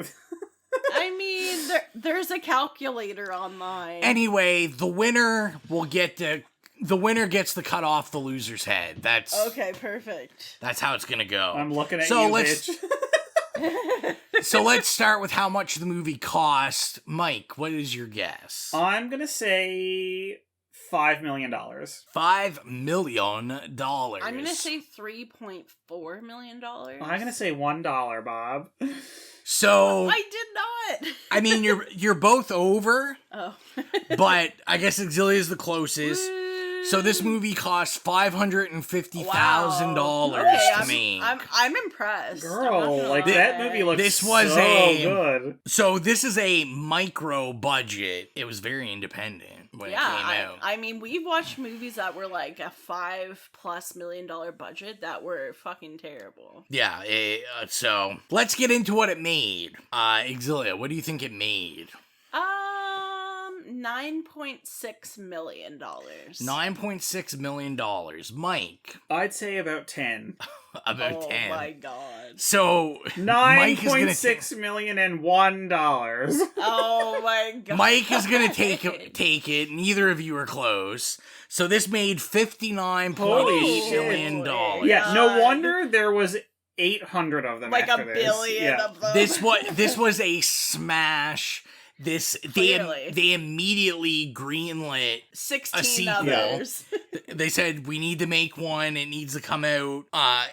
I mean, there's a calculator online. Anyway, the winner gets to cut off the loser's head. That's okay. Perfect. That's how it's gonna go. I'm looking at bitch. So let's let's start with how much the movie cost. Mike, what is your guess? I'm gonna say $5 million. $5 million. I'm gonna say $3.4 million. I'm gonna say $1, Bob. So I did not. I mean, you're both over. Oh. But I guess Exilia is the closest. So this movie cost $550,000 to make. I'm impressed. Girl, like that movie looks good. So this is a micro budget. It was very independent when it came out. I mean, we've watched movies that were like a $5+ million budget that were fucking terrible. Yeah. So let's get into what it made. Exilia, what do you think it made? $9.6 million. $9.6 million. Mike. I'd say about 10. About 10. Oh my god. So $9.6 million and $1. Oh my god. Mike is gonna take it. Neither of you are close. So this made $59.8 million. Yeah, no wonder there was 800 of them. Like after a billion of them. This was a smash. they immediately greenlit 16 a sequel. others. They said, we need to make one, it needs to come out,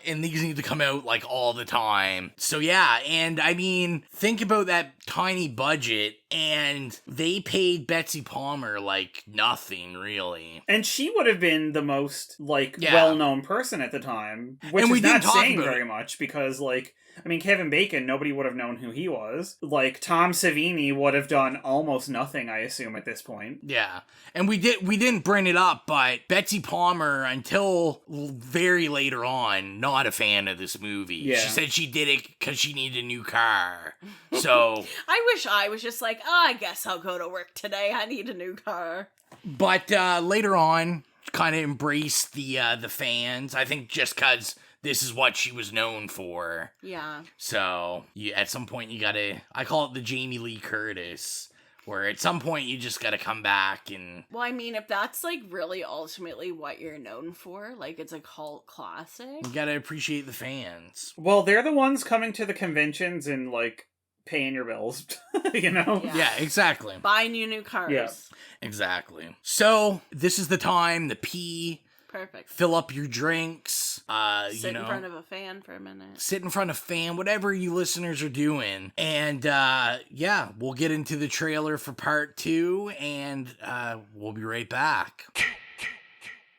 and these need to come out, like, all the time. So, yeah, and, I mean, think about that tiny budget, and they paid Betsy Palmer, like, nothing, really. And she would have been the most, like, Yeah. well-known person at the time, which And we is not didn't talk saying about very it. much, because, like, I mean, Kevin Bacon, nobody would have known who he was. Like, Tom Savini would have done almost nothing, I assume, at this point. Yeah, and we didn't bring it up, but Betsy Palmer, until very later on, not a fan of this movie. Yeah. She said she did it because she needed a new car. So, I wish I was just like, I guess I'll go to work today. I need a new car. but later on, kind of embraced the fans. I think just because this is what she was known for. Yeah. So, at some point you gotta, I call it the Jamie Lee Curtis, where at some point you just gotta come back and... Well, I mean, if that's, like, really ultimately what you're known for, like, it's a cult classic. You gotta appreciate the fans. Well, they're the ones coming to the conventions and, like, paying your bills, you know? Yeah, exactly. Buying you new cars. Yeah. Exactly. So, this is the time, the pee, Perfect. fill up your drinks, Sit in front of a fan for a minute. sit in front of fan, whatever you listeners are doing. And, yeah, we'll get into the trailer for part 2, and, we'll be right back.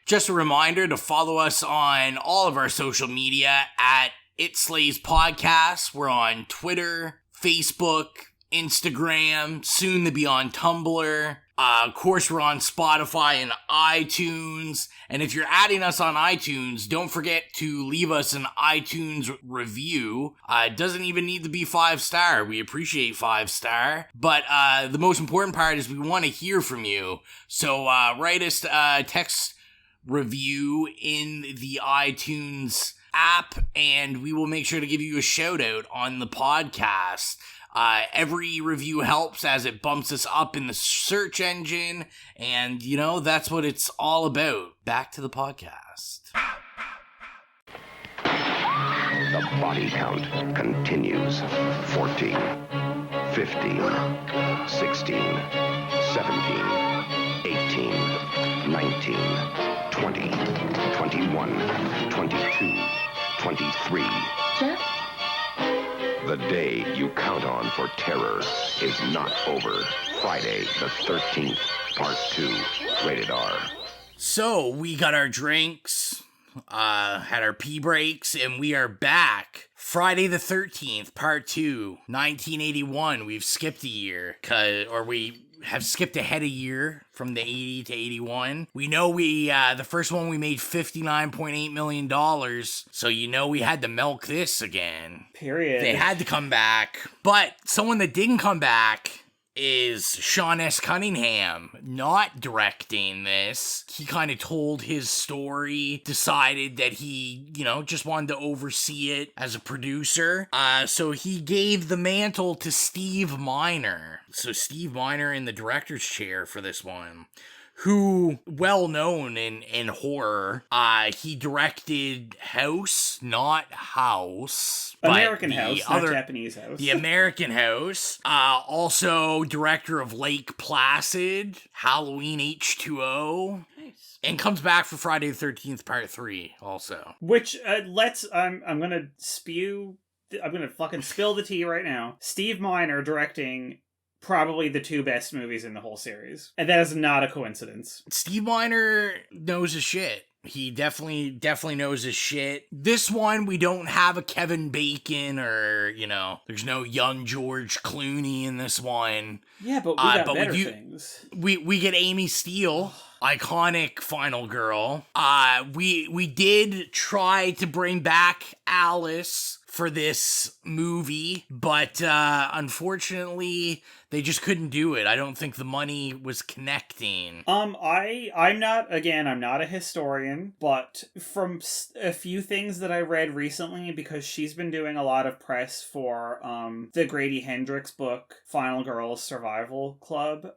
Just a reminder to follow us on all of our social media at It Slays Podcast. We're on Twitter, Facebook, Instagram, soon to be on Tumblr. Of course, we're on Spotify and iTunes. And if you're adding us on iTunes, don't forget to leave us an iTunes review. It doesn't even need to be 5-star. We appreciate 5-star. But the most important part is we want to hear from you. So write us a text review in the iTunes app, and we will make sure to give you a shout out on the podcast. Every review helps as it bumps us up in the search engine, and, you know, that's what it's all about. Back to the podcast. The body count continues. 14, 15, 16, 17, 18, 19, 20, 21, 22, 23. Jeff? The day you count on for terror is not over. Friday the 13th, Part 2, rated R. So, we got our drinks, had our pee breaks, and we are back. Friday the 13th, Part 2, 1981. We've skipped a year, or we have skipped ahead a year from the 80 to 81. We know the first one we made $59.8 million, so you know we had to milk this again. Period. They had to come back. But someone that didn't come back is Sean S. Cunningham, not directing this. He kind of told his story, decided that he, just wanted to oversee it as a producer. So he gave the mantle to Steve Miner. So Steve Miner in the director's chair for this one, who, well known in horror, he directed House, not House. American House, not Japanese House. The American House. Also director of Lake Placid, Halloween H2O. Nice. And comes back for Friday the 13th, Part 3, also. Which, I'm gonna fucking spill the tea right now. Steve Miner directing probably the 2 best movies in the whole series. And that is not a coincidence. Steve Miner knows his shit. He definitely knows his shit. This one, we don't have a Kevin Bacon or, there's no young George Clooney in this one. Yeah, but we got better things. We get Amy Steele, iconic final girl. We did try to bring back Alice for this movie, but unfortunately they just couldn't do it. I don't think the money was connecting. I'm not a historian, but from a few things that I read recently, because she's been doing a lot of press for the Grady Hendrix book, Final Girls Survival Club.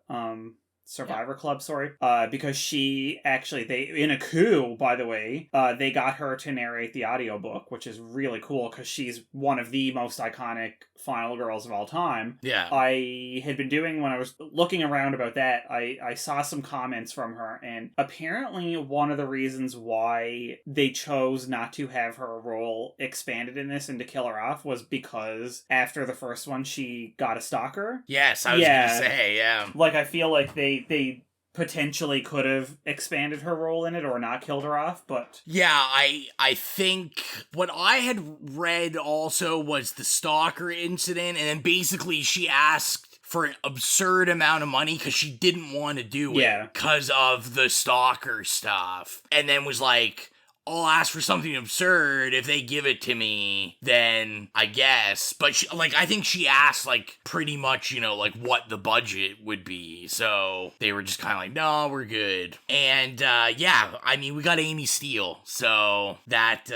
Survivor Club, sorry. Because she actually, in a coup, by the way, they got her to narrate the audiobook, which is really cool because she's one of the most iconic final girls of all time. Yeah. I had been doing, when I was looking around about that, I saw some comments from her, and apparently one of the reasons why they chose not to have her role expanded in this and to kill her off was because after the first one she got a stalker. Yes, I was gonna say, yeah. Like, I feel like they potentially could have expanded her role in it or not killed her off, but... Yeah, I think what I had read also was the stalker incident, and then basically she asked for an absurd amount of money because she didn't want to do it because of the stalker stuff. And then was like, I'll ask for something absurd. If they give it to me, then I guess. But she, like, I think she asked, like, pretty much, you know, like, what the budget would be. So they were just kind of like, no, we're good. And, yeah, I mean, we got Amy Steele. So that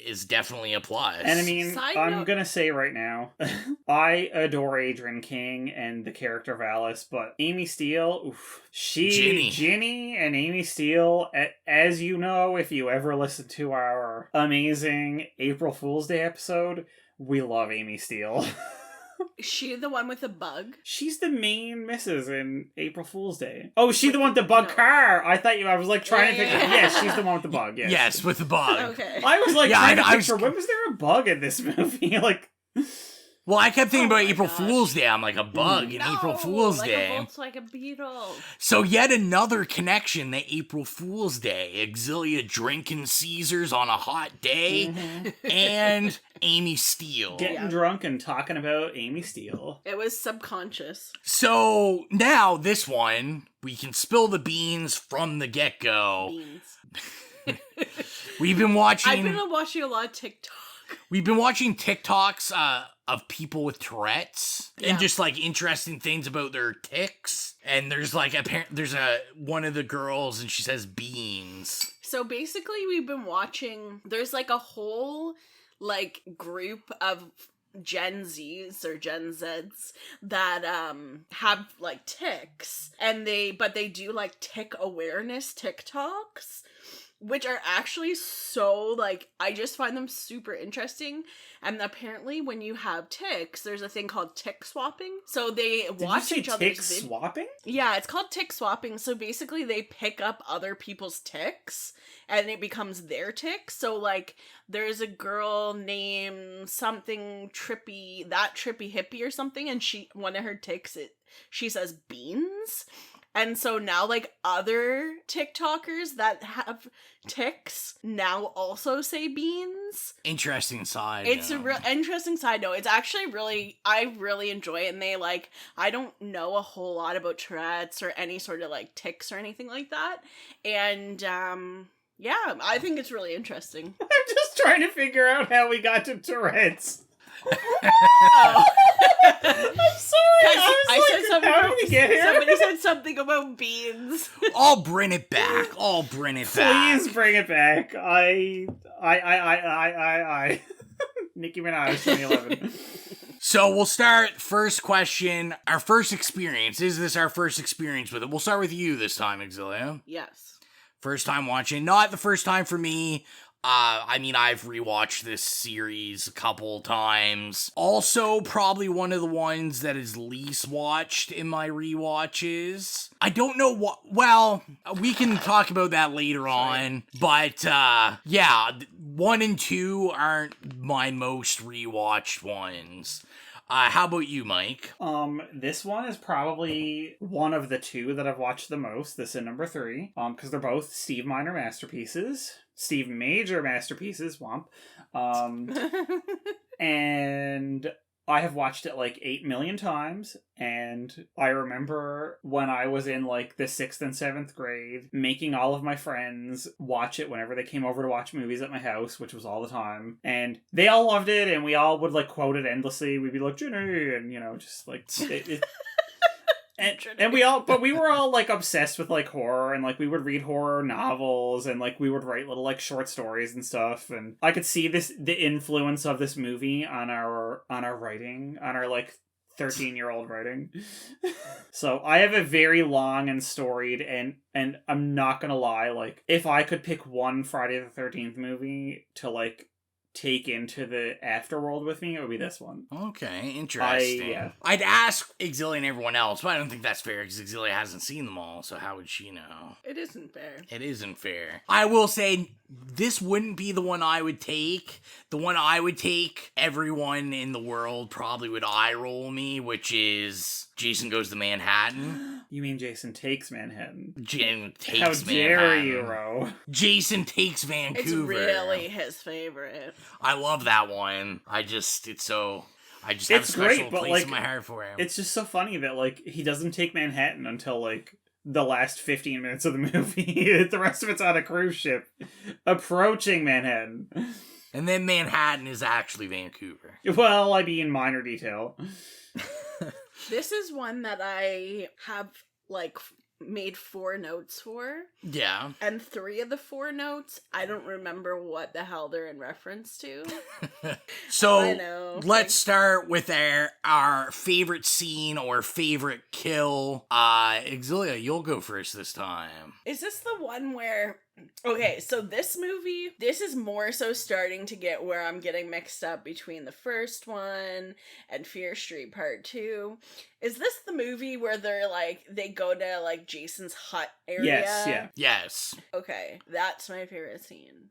is definitely a plus. And I mean, I'm going to say right now, I adore Adrian King and the character of Alice, but Amy Steele, oof, Ginny and Amy Steele, as you know, if you ever listen to our amazing April Fool's Day episode, we love Amy Steele. Is she the one with the bug? She's the main missus in April Fool's Day. Oh, she's the one with the bug car. I thought I was like trying to think. Yes, she's the one with the bug. Yes, yes, with the bug. Okay. I was like trying to picture, when was there a bug in this movie? Like... Well, I kept thinking about April Fool's Day. I'm like, a bug in April Fool's Day. It's like a beetle. So yet another connection to April Fool's Day. Exilia drinking Caesars on a hot day. And Amy Steele. Getting drunk and talking about Amy Steele. It was subconscious. So now this one, we can spill the beans from the get-go. Beans. We've been watching... I've been watching a lot of TikTok. We've been watching TikToks of people with Tourette's and just like interesting things about their tics. And there's like there's one of the girls and she says beans. So basically we've been watching, there's like a whole like group of Gen Zs or Gen Zs that have like tics, and they do like tic awareness TikToks, which are actually so, like, I just find them super interesting. And apparently when you have tics, there's a thing called tick swapping. So they watch each other's tick swapping? Yeah, it's called tick swapping. So basically they pick up other people's tics and it becomes their tics. So like there's a girl named something trippy, that trippy hippie or something, and one of her tics, she says beans. And so now, like, other TikTokers that have tics now also say beans. Interesting side. It's a real interesting side note. It's actually really, I really enjoy it. And they, like, I don't know a whole lot about Tourette's or any sort of, like, tics or anything like that. And, yeah, I think it's really interesting. I'm just trying to figure out how we got to Tourette's. Oh. I'm sorry. I said something how did we get here? Somebody said something about beans. I'll bring it back. Please bring it back. I. Nicki Minaj 2011. So we'll start, first question, our first experience. Is this our first experience with it? We'll start with you this time, Exilia. Yes. First time watching. Not the first time for me. I mean, I've rewatched this series a couple times. Also, probably one of the ones that is least watched in my rewatches. I don't know what... Well, we can talk about that later on. But, yeah, 1 and 2 aren't my most rewatched ones. How about you, Mike? This one is probably one of the 2 that I've watched the most. This is number 3. Because they're both Steve Minor masterpieces. Steve Major masterpieces, womp. And I have watched it like 8 million times, and I remember when I was in like the 6th and 7th grade, making all of my friends watch it whenever they came over to watch movies at my house, which was all the time. And they all loved it, and we all would like quote it endlessly. We'd be like, Jenny, and you know, just like... And we were all like obsessed with like horror, and like we would read horror novels, and like we would write little like short stories and stuff. And I could see the influence of this movie on our writing, on our like 13-year-old writing. So I have a very long and storied, and I'm not gonna lie, like, if I could pick one Friday the 13th movie to, like, take into the afterworld with me, it would be this one. Okay, interesting. I'd ask Exilia and everyone else, but I don't think that's fair because Exilia hasn't seen them all, so how would she know? It isn't fair. It isn't fair. I will say, this wouldn't be the one I would take. The one I would take, everyone in the world probably would eye roll me, which is Jason Goes to Manhattan. You mean Jason Takes Manhattan? Jason Takes How Manhattan. dare you, Ro? Jason Takes Vancouver. It's really his favorite. I love that one. I just have a special place in my heart for him. It's just so funny that, like, he doesn't take Manhattan until, like, the last 15 minutes of the movie. The rest of it's on a cruise ship approaching Manhattan. And then Manhattan is actually Vancouver. Well, I mean, minor detail. This is one that I have, like, made 4 notes for. Yeah. And 3 of the 4 notes, I don't remember what the hell they're in reference to. So, let's start with our favorite scene or favorite kill. Exilia, you'll go first this time. Is this the one where... Okay, so this movie, this is more so starting to get where I'm getting mixed up between the first one and Fear Street Part 2. Is this the movie where they go to, like, Jason's hut area? Yes, yeah. Yes. Okay, that's my favorite scene.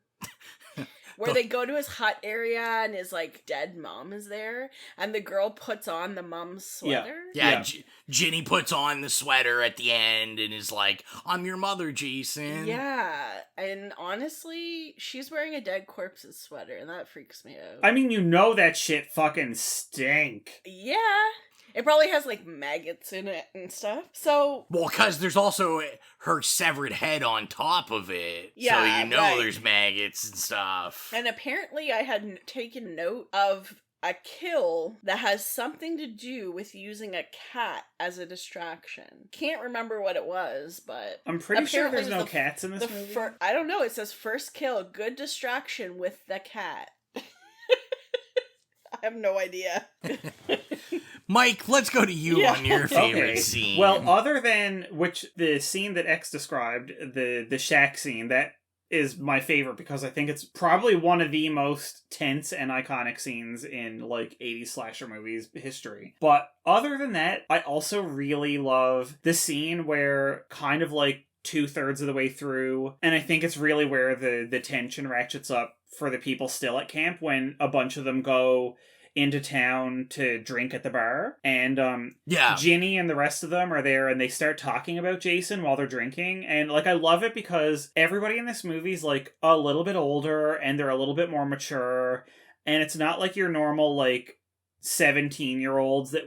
Where they go to his hut area and his, like, dead mom is there, and the girl puts on the mom's sweater. Yeah. Ginny puts on the sweater at the end and is like, I'm your mother, Jason. Yeah, and honestly, she's wearing a dead corpse's sweater, and that freaks me out. I mean, you know that shit fucking stink. Yeah. It probably has, like, maggots in it and stuff. So... Well, because there's also her severed head on top of it. Yeah, so you know right. There's maggots and stuff. And apparently I had taken note of a kill that has something to do with using a cat as a distraction. Can't remember what it was, but... I'm pretty sure there's no cats in this movie. I don't know. It says first kill, good distraction with the cat. I have no idea. Mike, let's go to you on your favorite scene. Well, other than the scene that X described, the shack scene, that is my favorite because I think it's probably one of the most tense and iconic scenes in, like, 80s slasher movies history. But other than that, I also really love the scene where kind of, like, 2/3 of the way through, and I think it's really where the tension ratchets up for the people still at camp when a bunch of them go into town to drink at the bar, and Ginny and the rest of them are there, and they start talking about Jason while they're drinking, and, like, I love it because everybody in this movie's, like, a little bit older, and they're a little bit more mature, and it's not like your normal, like, 17-year-olds that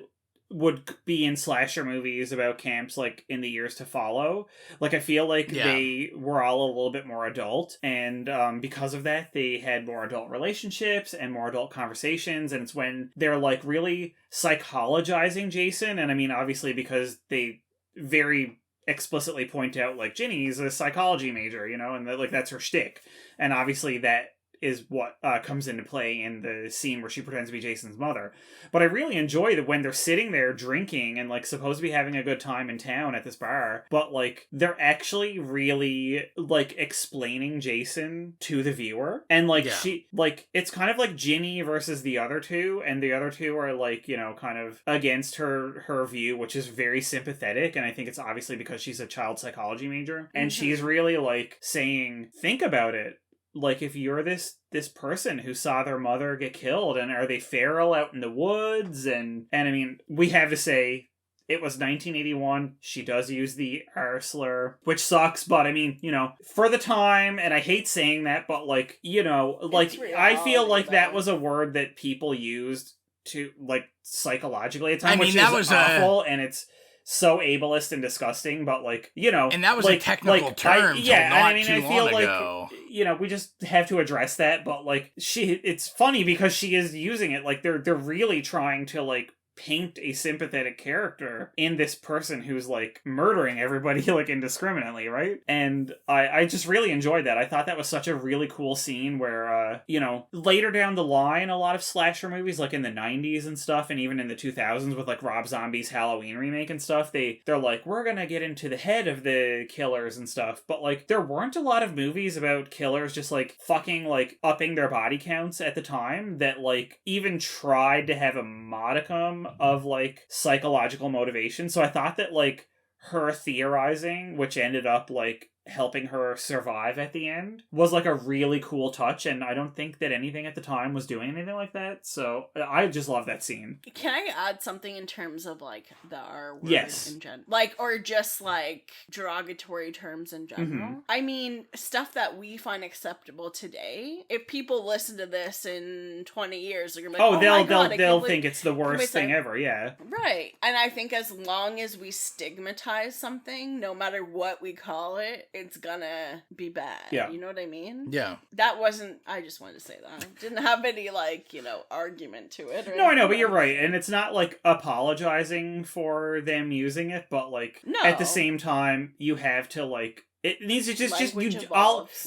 would be in slasher movies about camps, like, in the years to follow. Like, I feel like they were all a little bit more adult, and because of that, they had more adult relationships and more adult conversations, and it's when they're, like, really psychologizing Jason, and I mean, obviously, because they very explicitly point out, like, Ginny's a psychology major, you know, and, like, that's her shtick, and obviously that is what comes into play in the scene where she pretends to be Jason's mother. But I really enjoy that when they're sitting there drinking and, like, supposed to be having a good time in town at this bar, but, like, they're actually really, like, explaining Jason to the viewer. And, like, she, like, it's kind of like Ginny versus the other two, and the other two are, like, you know, kind of against her view, which is very sympathetic, and I think it's obviously because she's a child psychology major. And she's really, like, saying, think about it. Like, if you're this person who saw their mother get killed, and are they feral out in the woods? And I mean, we have to say, it was 1981. She does use the R slur, which sucks, but I mean, you know, for the time, and I hate saying that, but, like, you know, like, I feel like that was a word that people used to, like, psychologically at the time, which is awful, and it's so ableist and disgusting, but, like, you know, and that was like, a technical term. I feel like, you know, we just have to address that. But, like, it's funny because she is using it, like, they're really trying to, like, paint a sympathetic character in this person who's like murdering everybody like indiscriminately, right? And I just really enjoyed that. I thought that was such a really cool scene where, you know, later down the line, a lot of slasher movies, like in the 90s and stuff, and even in the 2000s with like Rob Zombie's Halloween remake and stuff, they're like, we're gonna get into the head of the killers and stuff. But like, there weren't a lot of movies about killers just like fucking like upping their body counts at the time that like even tried to have a modicum of like psychological motivation. So I thought that like her theorizing, which ended up like helping her survive at the end, was like a really cool touch, and I don't think that anything at the time was doing anything like that, so I just love that scene. Can I add something in terms of like the R word in general? Like, or just like derogatory terms in general? Mm-hmm. I mean, stuff that we find acceptable today, if people listen to this in 20 years, they're gonna be like, they'll think it's the worst thing ever, yeah. Right. And I think as long as we stigmatize something, no matter what we call it, it's gonna be bad. Yeah. You know what I mean? Yeah. That wasn't, I just wanted to say that. Didn't have any, like, you know, argument to it. No, I know, but you're right. And it's not, like, apologizing for them using it, but, like, at the same time, you have to, like, it needs to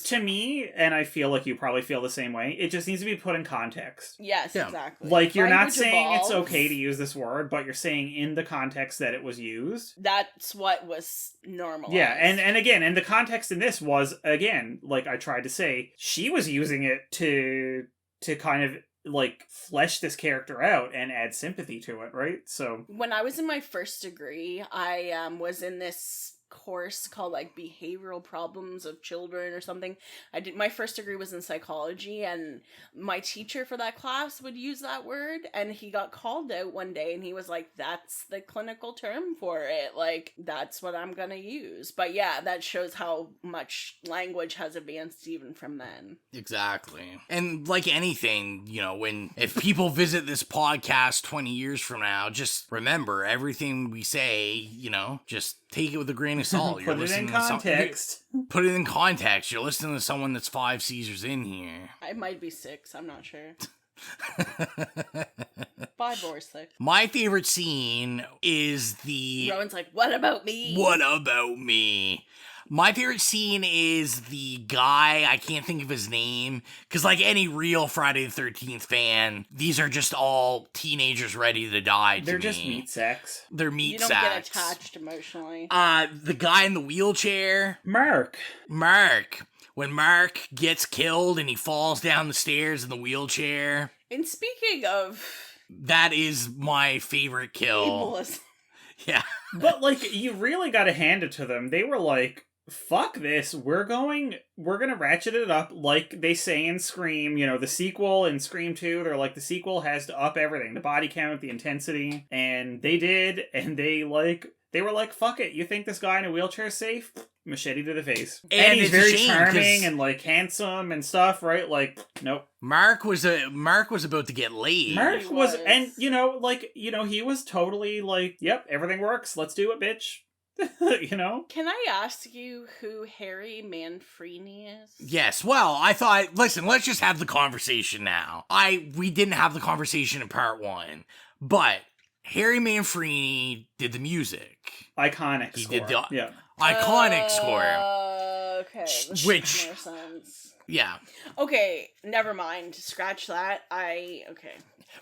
to me, and I feel like you probably feel the same way, it just needs to be put in context. Yes, exactly. Like, you're not saying it's okay to use this word, but you're saying in the context that it was used. That's what was normalized. Yeah, and again, and the context in this was, again, like I tried to say, she was using it to kind of like flesh this character out and add sympathy to it, right? So when I was in my first degree, I was in this course called like behavioral problems of children or something. My first degree was in psychology, and my teacher for that class would use that word, and he got called out one day and he was like, that's the clinical term for it, like that's what I'm gonna use. But yeah, that shows how much language has advanced even from then. Exactly. And like anything, you know, if people visit this podcast 20 years from now, just remember everything we say, you know, just take it with a grain of salt. Put it in context. Put it in context. You're listening to someone that's 5 Caesars in here. I might be 6. I'm not sure. 5 or 6. My favorite scene is Rowan's like, what about me? What about me? My favorite scene is the guy, I can't think of his name, because like any real Friday the 13th fan, these are just all teenagers ready to die to They're me. just meat sacks. They're meat sacks. You don't get attached emotionally. The guy in the wheelchair. Mark. When Mark gets killed and he falls down the stairs in the wheelchair. And speaking of... That is my favorite kill. Ableist. Yeah. But like, you really gotta hand it to them. They were like, fuck this, we're gonna ratchet it up, like they say in Scream, you know, the sequel in Scream 2, they're like, the sequel has to up everything, the body count, the intensity, and they did, and they were like, fuck it, you think this guy in a wheelchair is safe? Machete to the face. And he's very charming and like handsome and stuff, right? Like, nope. Mark was about to get laid. Mark was, and you know, he was totally like, yep, everything works, let's do it, bitch. You know? Can I ask you who Harry Manfredi is? Yes, well, I thought, listen, let's just have the conversation now. We didn't have the conversation in part 1, but Harry Manfredi did the music. Iconic score. Did the iconic score. Okay, this which makes more sense. Yeah. Okay, never mind. Scratch that. Okay.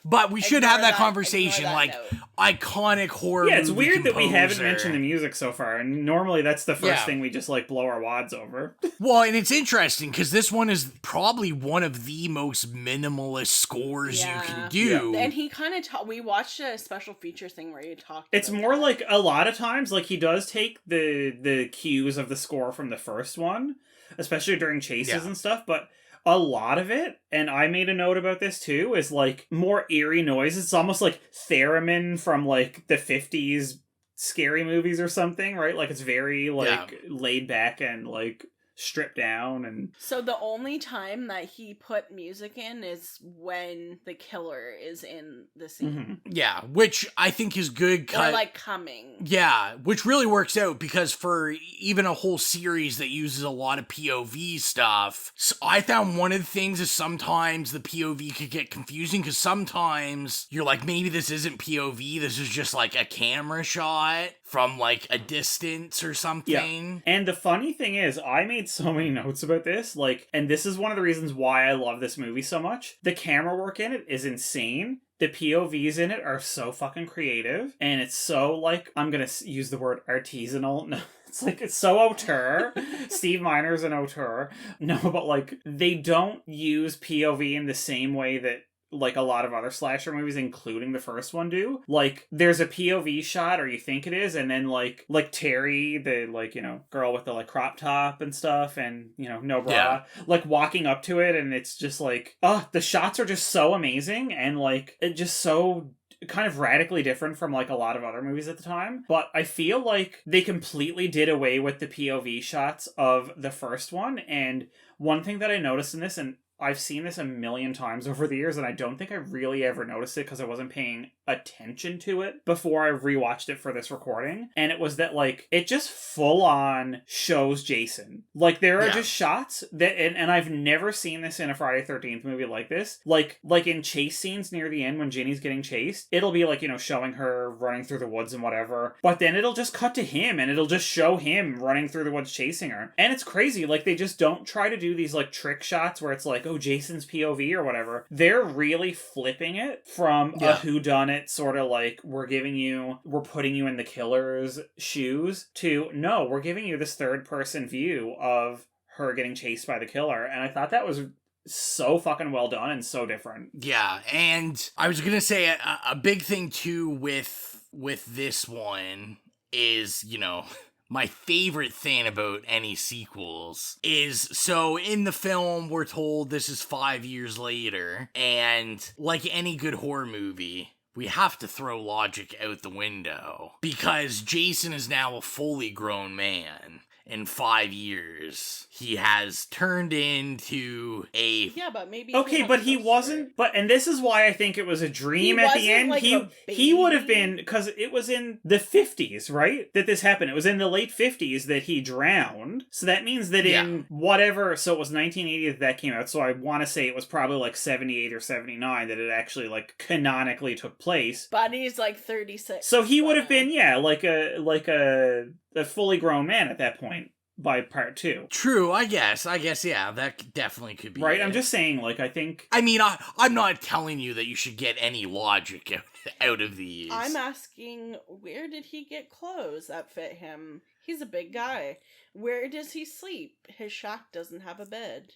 But we should have that conversation, like, iconic horror movie it's weird composer. That we haven't mentioned the music so far, and normally that's the first thing we just, like, blow our wads over. Well, and it's interesting, because this one is probably one of the most minimalist scores you can do. Yeah. And he kind of, we watched a special feature thing where he talked It's more that. Like, a lot of times, like, he does take the cues of the score from the first one, especially during chases and stuff, but... A lot of it, and I made a note about this too, is like more eerie noise. It's almost like theremin from like the 50s scary movies or something, right? Like it's very like laid back and like stripped down. And so the only time that he put music in is when the killer is in the scene. Yeah, which I think is good. Or like coming. Yeah, which really works out because for even a whole series that uses a lot of POV stuff, so I found one of the things is sometimes the POV could get confusing because sometimes you're like, maybe this isn't POV, this is just like a camera shot from like a distance or something. Yeah. And the funny thing is, I made so many notes about this, like, and this is one of the reasons why I love this movie so much. The camera work in it is insane. The POVs in it are so fucking creative, and it's so, like, I'm gonna use the word artisanal. No, it's like, it's so auteur. Steve Miner's an auteur. No, but, like, they don't use POV in the same way that, like, a lot of other slasher movies, including the first one, do. Like, there's a POV shot, or you think it is, and then, like Terry, the, like, you know, girl with the, like, crop top and stuff, and, you know, no bra, like, walking up to it, and it's just, like, the shots are just so amazing, and, like, it just so kind of radically different from, like, a lot of other movies at the time. But I feel like they completely did away with the POV shots of the first one, and one thing that I noticed in this, and I've seen this a million times over the years, and I don't think I really ever noticed it because I wasn't paying attention to it before I rewatched it for this recording. And it was that, like, it just full on shows Jason. Like, there are just shots that, and I've never seen this in a Friday 13th movie like this. Like in chase scenes near the end when Ginny's getting chased, it'll be like, you know, showing her running through the woods and whatever. But then it'll just cut to him, and it'll just show him running through the woods chasing her. And it's crazy. Like, they just don't try to do these, like, trick shots where it's like, oh, Jason's POV or whatever. They're really flipping it from a whodunit sort of like, we're putting you in the killer's shoes, to, no, we're giving you this third person view of her getting chased by the killer. And I thought that was so fucking well done and so different. Yeah, and I was gonna say a big thing too with this one is, you know, my favorite thing about any sequels is, so in the film, we're told this is 5 years later, and like any good horror movie, we have to throw logic out the window, because Jason is now a fully grown man. In 5 years, he has turned into a... Yeah, but maybe... Okay, but he wasn't... But, and this is why I think it was a dream at the end. Like he would have been... Because it was in the 50s, right? That this happened. It was in the late 50s that he drowned. So that means that in whatever... So it was 1980 that came out. So I want to say it was probably like 78 or 79 that it actually, like, canonically took place. But he's like 36. So he would have been, like a fully grown man at that point by part 2. True, I guess, yeah, that definitely could be right. it. I'm just saying, like, I think... I mean, I'm not telling you that you should get any logic out of these. I'm asking, where did he get clothes that fit him? He's a big guy. Where does he sleep? His shack doesn't have a bed.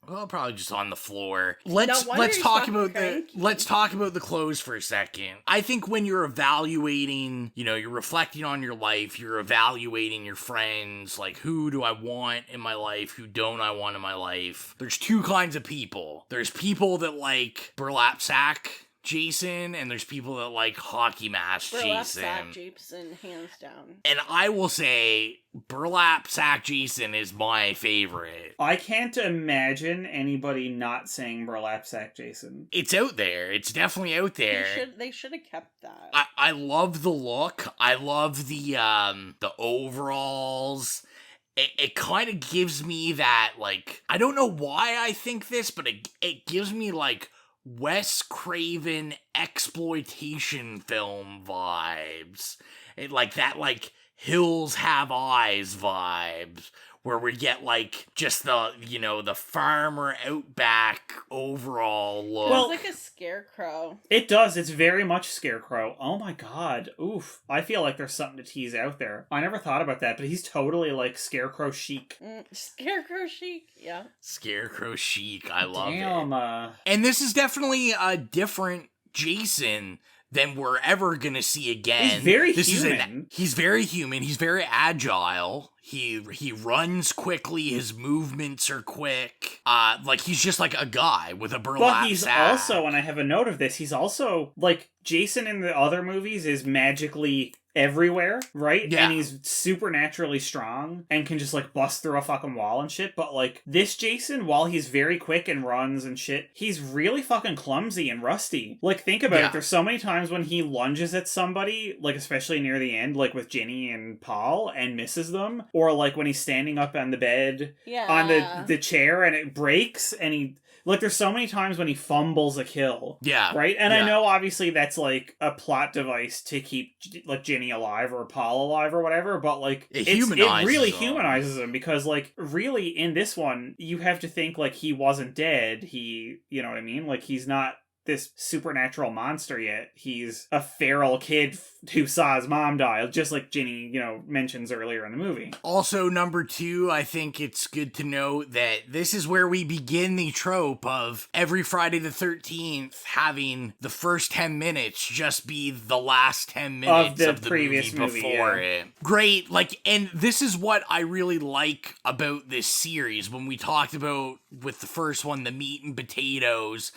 Well, probably just on the floor. Let's talk about the clothes for a second. I think when you're evaluating, you know, you're reflecting on your life, you're evaluating your friends, like, who do I want in my life, who don't I want in my life? There's two kinds of people. There's people that like burlap sack Jason, and there's people that like hockey mask burlap Jason. Sack Jason, hands down. And I will say, burlap sack Jason is my favorite. I can't imagine anybody not saying burlap sack Jason. It's out there. It's definitely out there. They should have kept that. I love the look. I love the overalls. It kind of gives me that, like, I don't know why I think this, but it gives me, like, Wes Craven exploitation film vibes. It, like, that, like, Hills Have Eyes vibes, where we get, like, just the, you know, the farmer outback overall look. Well, it's like a scarecrow. It does. It's very much Scarecrow. Oh my god. Oof. I feel like there's something to tease out there. I never thought about that, but he's totally, like, Scarecrow chic. Scarecrow chic, yeah. Scarecrow chic. I love Damn, it. And this is definitely a different Jason than we're ever gonna see again. He's very human. He's very human. He's very agile. He runs quickly, his movements are quick. Like, he's just like a guy with a burlap But he's sack. also, and I have a note of this, he's also, like, Jason in the other movies is magically everywhere, right? Yeah. And he's supernaturally strong and can just, like, bust through a fucking wall and shit. But, like, this Jason, while he's very quick and runs and shit, he's really fucking clumsy and rusty. Like, think about it. There's so many times when he lunges at somebody, like, especially near the end, like with Ginny and Paul, and misses them. Or, like, when he's standing up on the bed, on the chair, and it breaks, and he... Like, there's so many times when he fumbles a kill. Yeah. Right? And I know, obviously, that's, like, a plot device to keep, like, Ginny alive or Paul alive or whatever, but, like, it really humanizes him because, like, really, in this one, you have to think, like, he wasn't dead. He, you know what I mean? Like, he's not this supernatural monster yet. He's a feral kid who saw his mom die, just like Ginny, you know, mentions earlier in the movie. Also, number 2, I think it's good to note that this is where we begin the trope of every Friday the 13th having the first 10 minutes just be the last 10 minutes of the previous movie before it. Great, like, and this is what I really like about this series. When we talked about, with the first one, the meat and potatoes,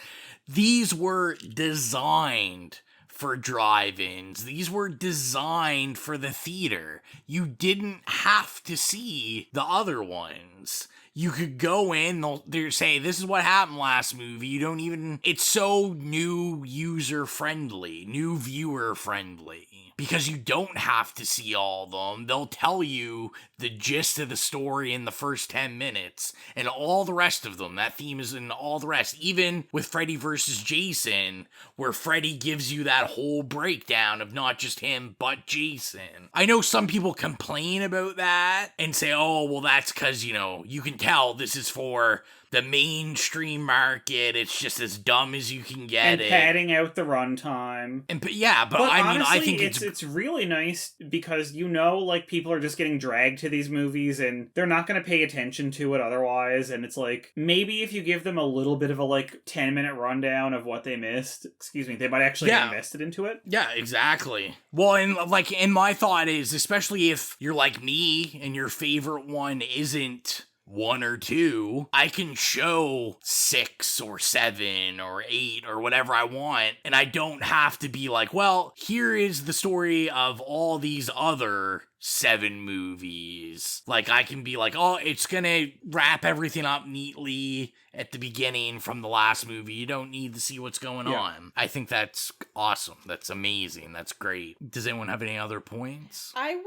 these were designed for drive-ins. These were designed for the theater. You didn't have to see the other ones. You could go in, they'll say, this is what happened last movie. You don't even... It's so new user-friendly, new viewer-friendly. Because you don't have to see all of them. They'll tell you the gist of the story in the first 10 minutes. And all the rest of them. That theme is in all the rest. Even with Freddy vs. Jason, where Freddy gives you that whole breakdown of not just him, but Jason. I know some people complain about that and say, oh, well, that's because, you know, you can tell this is for the mainstream market. It's just as dumb as you can get and padding out the runtime. But I honestly, mean, I think it's really nice because, you know, like, people are just getting dragged to these movies and they're not going to pay attention to it otherwise. And it's like, maybe if you give them a little bit of a, like, 10-minute rundown of what they missed, they might actually get invested into it. Yeah, exactly. Well, and my thought is, especially if you're like me and your favorite one isn't 1 or 2, I can show 6 or 7 or 8 or whatever I want, and I don't have to be like, well, here is the story of all these other 7 movies. Like, I can be like, oh, it's gonna wrap everything up neatly at the beginning from the last movie. You don't need to see what's going on. I think that's awesome. That's amazing. That's great. Does anyone have any other points? I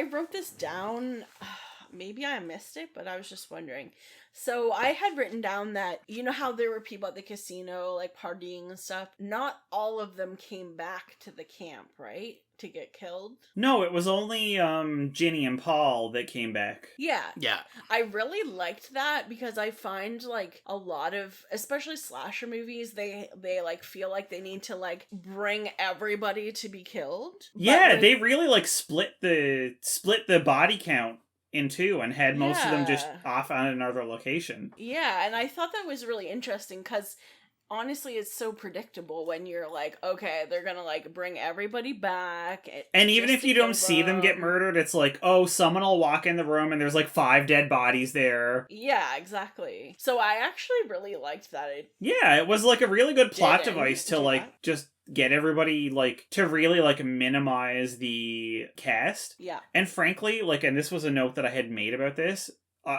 wrote this down. Maybe I missed it, but I was just wondering. So I had written down that, you know how there were people at the casino, like, partying and stuff? Not all of them came back to the camp, right? To get killed? No, it was only Ginny and Paul that came back. Yeah. Yeah. I really liked that because I find, like, a lot of, especially slasher movies, they like, feel like they need to, like, bring everybody to be killed. Yeah, they really, like, split the body count in 2 and had most of them just off on another location. Yeah, and I thought that was really interesting because honestly, it's so predictable when you're like, okay, they're gonna, like, bring everybody back. And even if you don't see them get murdered, it's like, oh, someone will walk in the room and there's, like, 5 dead bodies there. Yeah, exactly. So I actually really liked that. It was, like, a really good plot device to, like, just get everybody, like, to really, like, minimize the cast. Yeah. And frankly, like, and this was a note that I had made about this,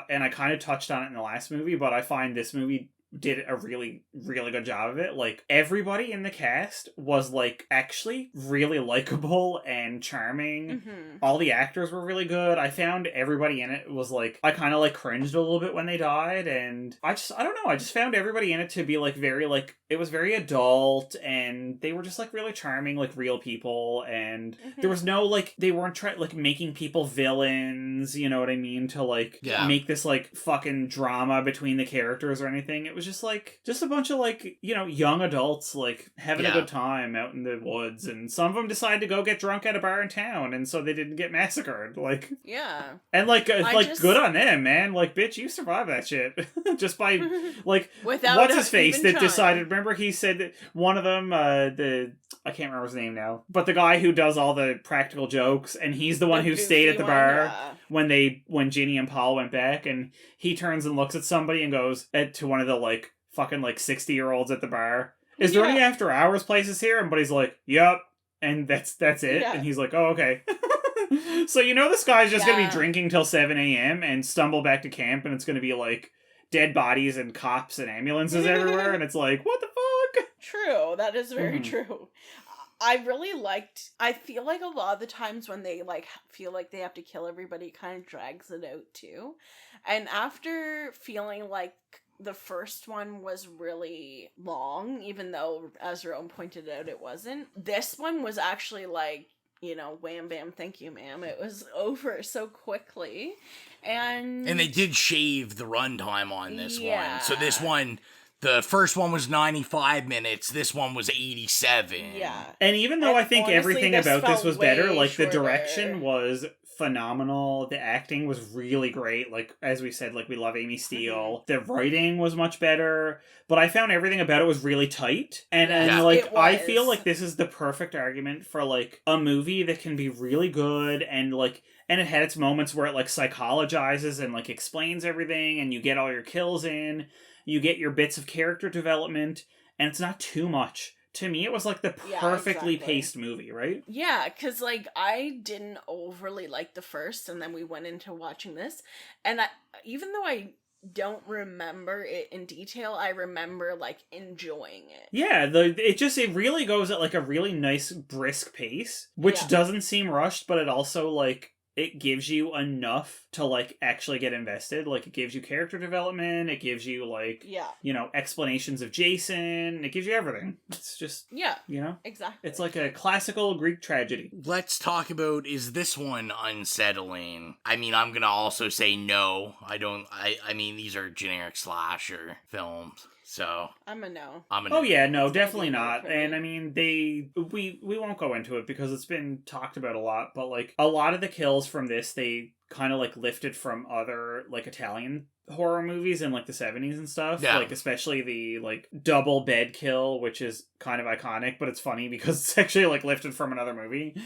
and I kind of touched on it in the last movie, but I find this movie did a really, really good job of it. Like, everybody in the cast was, like, actually really likable and charming. Mm-hmm. All the actors were really good. I found everybody in it was, like, I kind of, like, cringed a little bit when they died, and I don't know, I just found everybody in it to be, like, very, like, it was very adult, and they were just, like, really charming, like, real people, and there was no, like, they weren't like, making people villains, you know what I mean, to, like, make this, like, fucking drama between the characters or anything. It was just a bunch of young adults having a good time out in the woods, and some of them decided to go get drunk at a bar in town, and so they didn't get massacred. Yeah. And good on them, man. Bitch, you survived that shit just by without what's his face that even decided. Remember, he said that one of them, I can't remember his name now, but the guy who does all the practical jokes, and he's the one who stayed at the bar when Ginny and Paul went back, and he turns and looks at somebody and goes to one of the fucking 60-year-olds at the bar, "Is there any after hours places here?" And buddy's like, "Yep," and that's it. Yeah. And he's like, "Oh, okay." So this guy's just gonna be drinking till 7 a.m. and stumble back to camp, and it's gonna be dead bodies and cops and ambulances everywhere, and it's what the fuck? True, that is very true. I really I feel a lot of the times when they feel like they have to kill everybody, it kind of drags it out too. And after feeling the first one was really long, even though, as Rowan pointed out, it wasn't, this one was actually wham bam, thank you ma'am. It was over so quickly. And they did shave the runtime on this one. So this one, the first one was 95 minutes. This one was 87. Yeah. And even though I think honestly, everything about this was better, shorter. The direction was phenomenal. The acting was really great. As we said, we love Amy Steele. The writing was much better, but I found everything about it was really tight. And I feel like this is the perfect argument for a movie that can be really good and and it had its moments where it psychologizes and explains everything, and you get all your kills in, you get your bits of character development, and it's not too much. To me, it was the perfectly paced movie, right? Yeah, because I didn't overly like the first, and then we went into watching this, and even though I don't remember it in detail, I remember enjoying it. Yeah, it really goes at a really nice brisk pace, which doesn't seem rushed, but it also it gives you enough to actually get invested. It gives you character development, it gives you explanations of Jason, it gives you everything. It's just exactly. It's a classical Greek tragedy. Let's talk about, is this one unsettling? I mean, I'm gonna also say no. I mean, these are generic slasher films. So I'm a no. Oh yeah, no, definitely not. And I mean, we won't go into it because it's been talked about a lot, but a lot of the kills from this, they kind of lifted from other Italian horror movies in the 70s and stuff. Yeah. Especially the double bed kill, which is kind of iconic, but it's funny because it's actually lifted from another movie,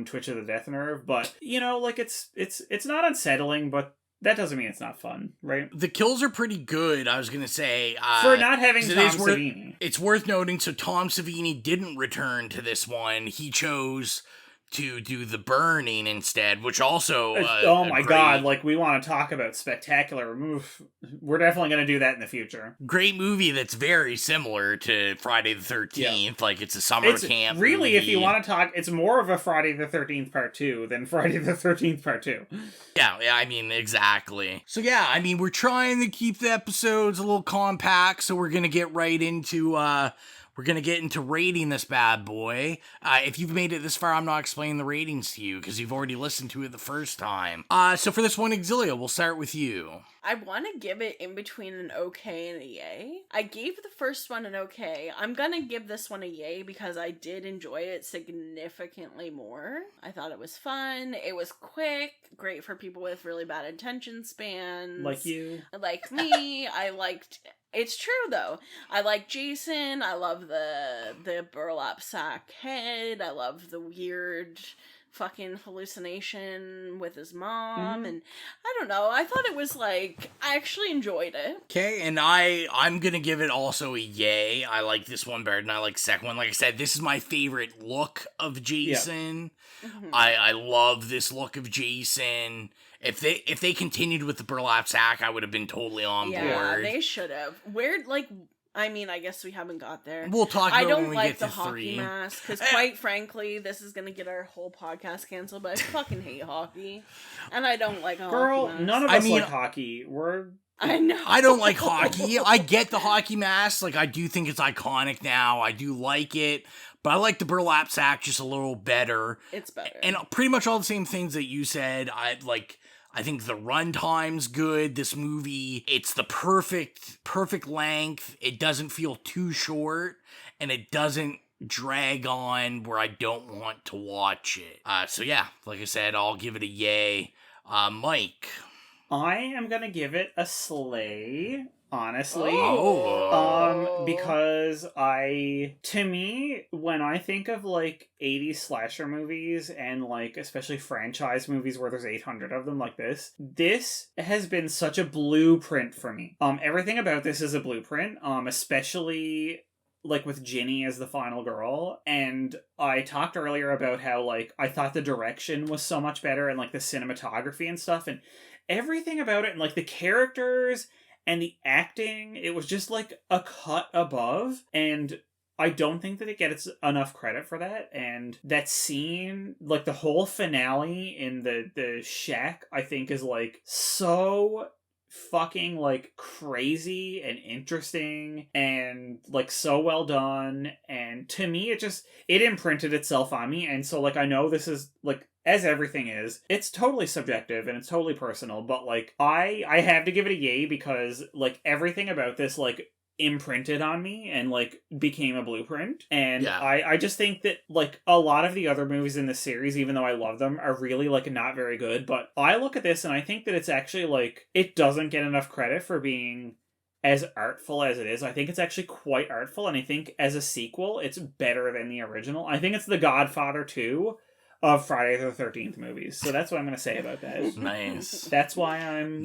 Twitch of the Death Nerve. But it's not unsettling, but that doesn't mean it's not fun, right? The kills are pretty good, I was going to say. For not having Tom Savini. It's worth noting, so Tom Savini didn't return to this one. He chose to do the burning instead, which also... oh my god, we want to talk about spectacular move. We're definitely going to do that in the future. Great movie that's very similar to Friday the 13th. Yeah. It's a summer camp really, movie. If you want to talk, it's more of a Friday the 13th Part 2 than Friday the 13th Part 2. Yeah, I mean, exactly. So yeah, I mean, we're trying to keep the episodes a little compact, so we're going to get right into... We're going to get into rating this bad boy. If you've made it this far, I'm not explaining the ratings to you because you've already listened to it the first time. So for this one, Exilia, we'll start with you. I want to give it in between an okay and a yay. I gave the first one an okay. I'm going to give this one a yay because I did enjoy it significantly more. I thought it was fun. It was quick. Great for people with really bad attention spans. Like you. Like me. I liked... It's true, though. I like Jason. I love the burlap sack head. I love the weird fucking hallucination with his mom. And I don't know. I thought it was I actually enjoyed it. Okay, and I'm gonna give it also a yay. I like this one better than I like the second one. Like I said, this is my favorite look of Jason. Yeah. Mm-hmm. I love this look of Jason. If they continued with the burlap sack, I would have been totally on board. Yeah, they should have. I mean, I guess we haven't got there. We'll talk about it when we get to 3. I don't like the hockey mask, because quite frankly, this is going to get our whole podcast canceled, but I fucking hate hockey. And I don't like a hockey mask. None of us like hockey. I know. I don't like hockey. I get the hockey mask. I do think it's iconic now. I do like it. But I like the burlap sack just a little better. It's better. And pretty much all the same things that you said. I think the runtime's good. This movie, it's the perfect length. It doesn't feel too short, and it doesn't drag on where I don't want to watch it. So yeah, like I said, I'll give it a yay. Mike. I am gonna give it a slay, honestly. Because to me, when I think of like 80s slasher movies and like especially franchise movies where there's 800 of them like this has been such a blueprint for me. Everything about this is a blueprint, especially like with Ginny as the final girl. And I talked earlier about how like I thought the direction was so much better and like the cinematography and stuff, and everything about it, and like the characters and the acting, it was just like a cut above. And I don't think that it gets enough credit for that. And that scene, like the whole finale in the shack, I think is like so fucking like crazy and interesting and like so well done. And to me, it imprinted itself on me. And so like I know this is like, as everything is, it's totally subjective and it's totally personal, but like I have to give it a yay because like everything about this like imprinted on me and like became a blueprint. And yeah. I just think that like a lot of the other movies in the series, even though I love them, are really like not very good. But I look at this and I think that it's actually like it doesn't get enough credit for being as artful as it is. I think it's actually quite artful, and I think as a sequel it's better than the original. I think it's The Godfather 2 of Friday the 13th movies. So that's what I'm going to say about that. Nice. That's why I'm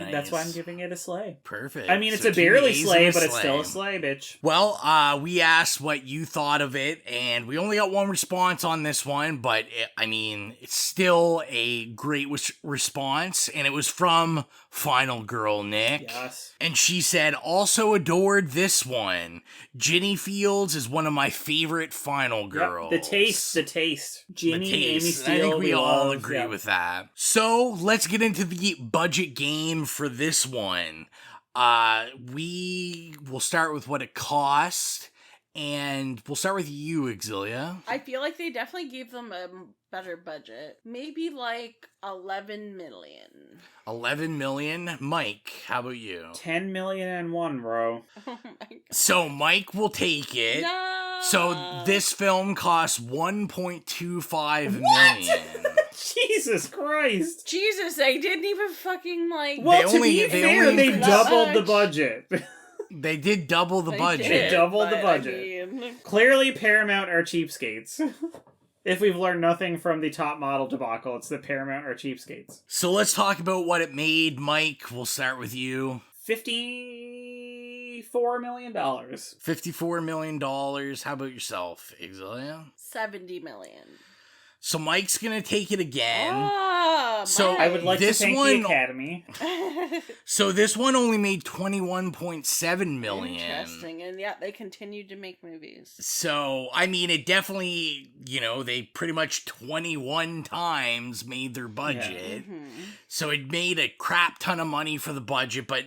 giving it a slay. Perfect. I mean, it's a barely slay, but it's still a slay, bitch. Well, we asked what you thought of it, and we only got one response on this one, but it's still a great response, and it was from Final Girl Nick. Yes. And she said, also adored this one. Ginny Fields is one of my favorite Final Girls. Yep. The taste. Ginny, Amy Steele, I think we all agree with that. So let's get into the budget game for this one. We will start with what it cost, and we'll start with you, Exilia. I feel like they definitely gave them a better budget. Maybe like 11 million. 11 million? Mike, how about you? 10 million and one, bro. Oh my god. So Mike will take it. No! So this film costs 1.25 million. Jesus Christ. Jesus, they didn't even fucking like... Well, to be fair, they doubled the budget. They did double the budget. They doubled the budget. Clearly, Paramount are cheapskates. If we've learned nothing from the top model debacle, it's that Paramount are cheapskates. So let's talk about what it made. Mike, we'll start with you. $54 million. $54 million. How about yourself, Exilia? 70 million. So Mike's gonna take it again. So I would like to thank the Academy. So this one only made 21.7 million. Interesting, and yeah, they continued to make movies. So I mean, it definitely, they pretty much 21 times made their budget. Yeah. Mm-hmm. So it made a crap ton of money for the budget, but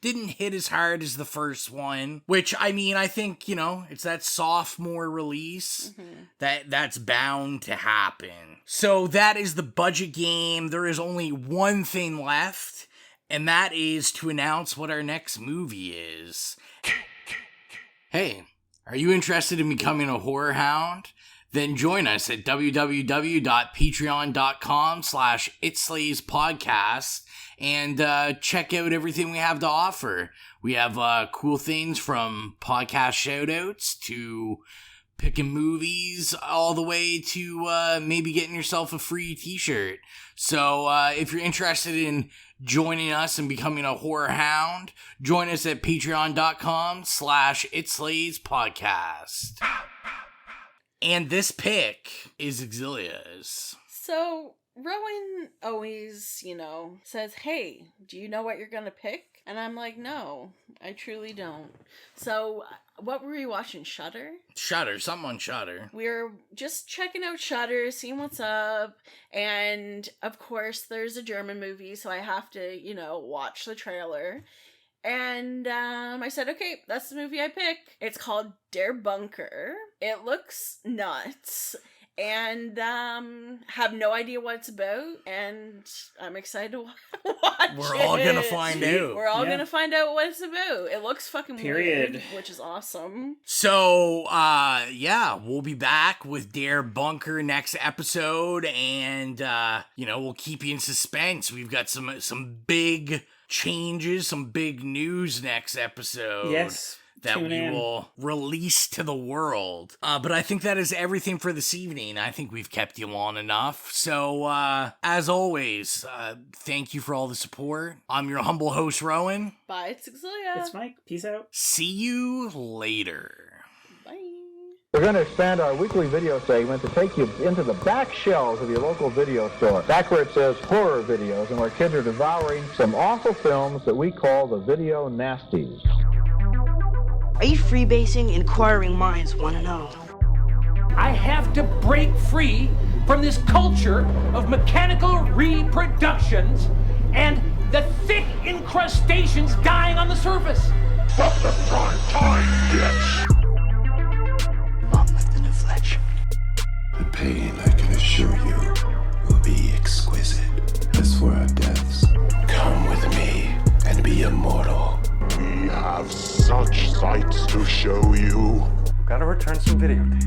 didn't hit as hard as the first one, which, I think, it's that sophomore release that's bound to happen. So that is the budget game. There is only one thing left, and that is to announce what our next movie is. Hey, are you interested in becoming a horror hound? Then join us at www.patreon.com/itslayspodcast and check out everything we have to offer. We have cool things from podcast shoutouts to picking movies all the way to maybe getting yourself a free t-shirt. So if you're interested in joining us and becoming a horror hound, join us at patreon.com/itslayspodcast. And this pick is Exilia's. So, Rowan always, says, hey, do you know what you're gonna pick? And I'm like, no, I truly don't. So, what were we watching? Shudder? Something on Shudder. We're just checking out Shudder, seeing what's up. And, of course, there's a German movie, so I have to, watch the trailer. And I said, okay, that's the movie I pick. It's called Der Bunker. It looks nuts. and have no idea what it's about, and I'm excited to watch We're all gonna find out. We're all gonna find out what it's about. It looks fucking weird, which is awesome. So, we'll be back with Dare Bunker next episode, and, we'll keep you in suspense. We've got some big changes, some big news next episode. Yes. That we will release to the world. But I think that is everything for this evening. I think we've kept you long enough. So, as always, thank you for all the support. I'm your humble host, Rowan. Bye, it's Cecilia. It's Mike. Peace out. See you later. Bye. We're going to expand our weekly video segment to take you into the back shelves of your local video store. Back where it says horror videos and where kids are devouring some awful films that we call the video nasties. Are you freebasing? Inquiring minds want to know. I have to break free from this culture of mechanical reproductions and the thick incrustations dying on the surface. From the prime time, bitch! Monmouth and Fletch. The pain, I can assure you, will be exquisite. As for our deaths, come with me and be immortal. We have such sights to show you. Gotta return some videotapes.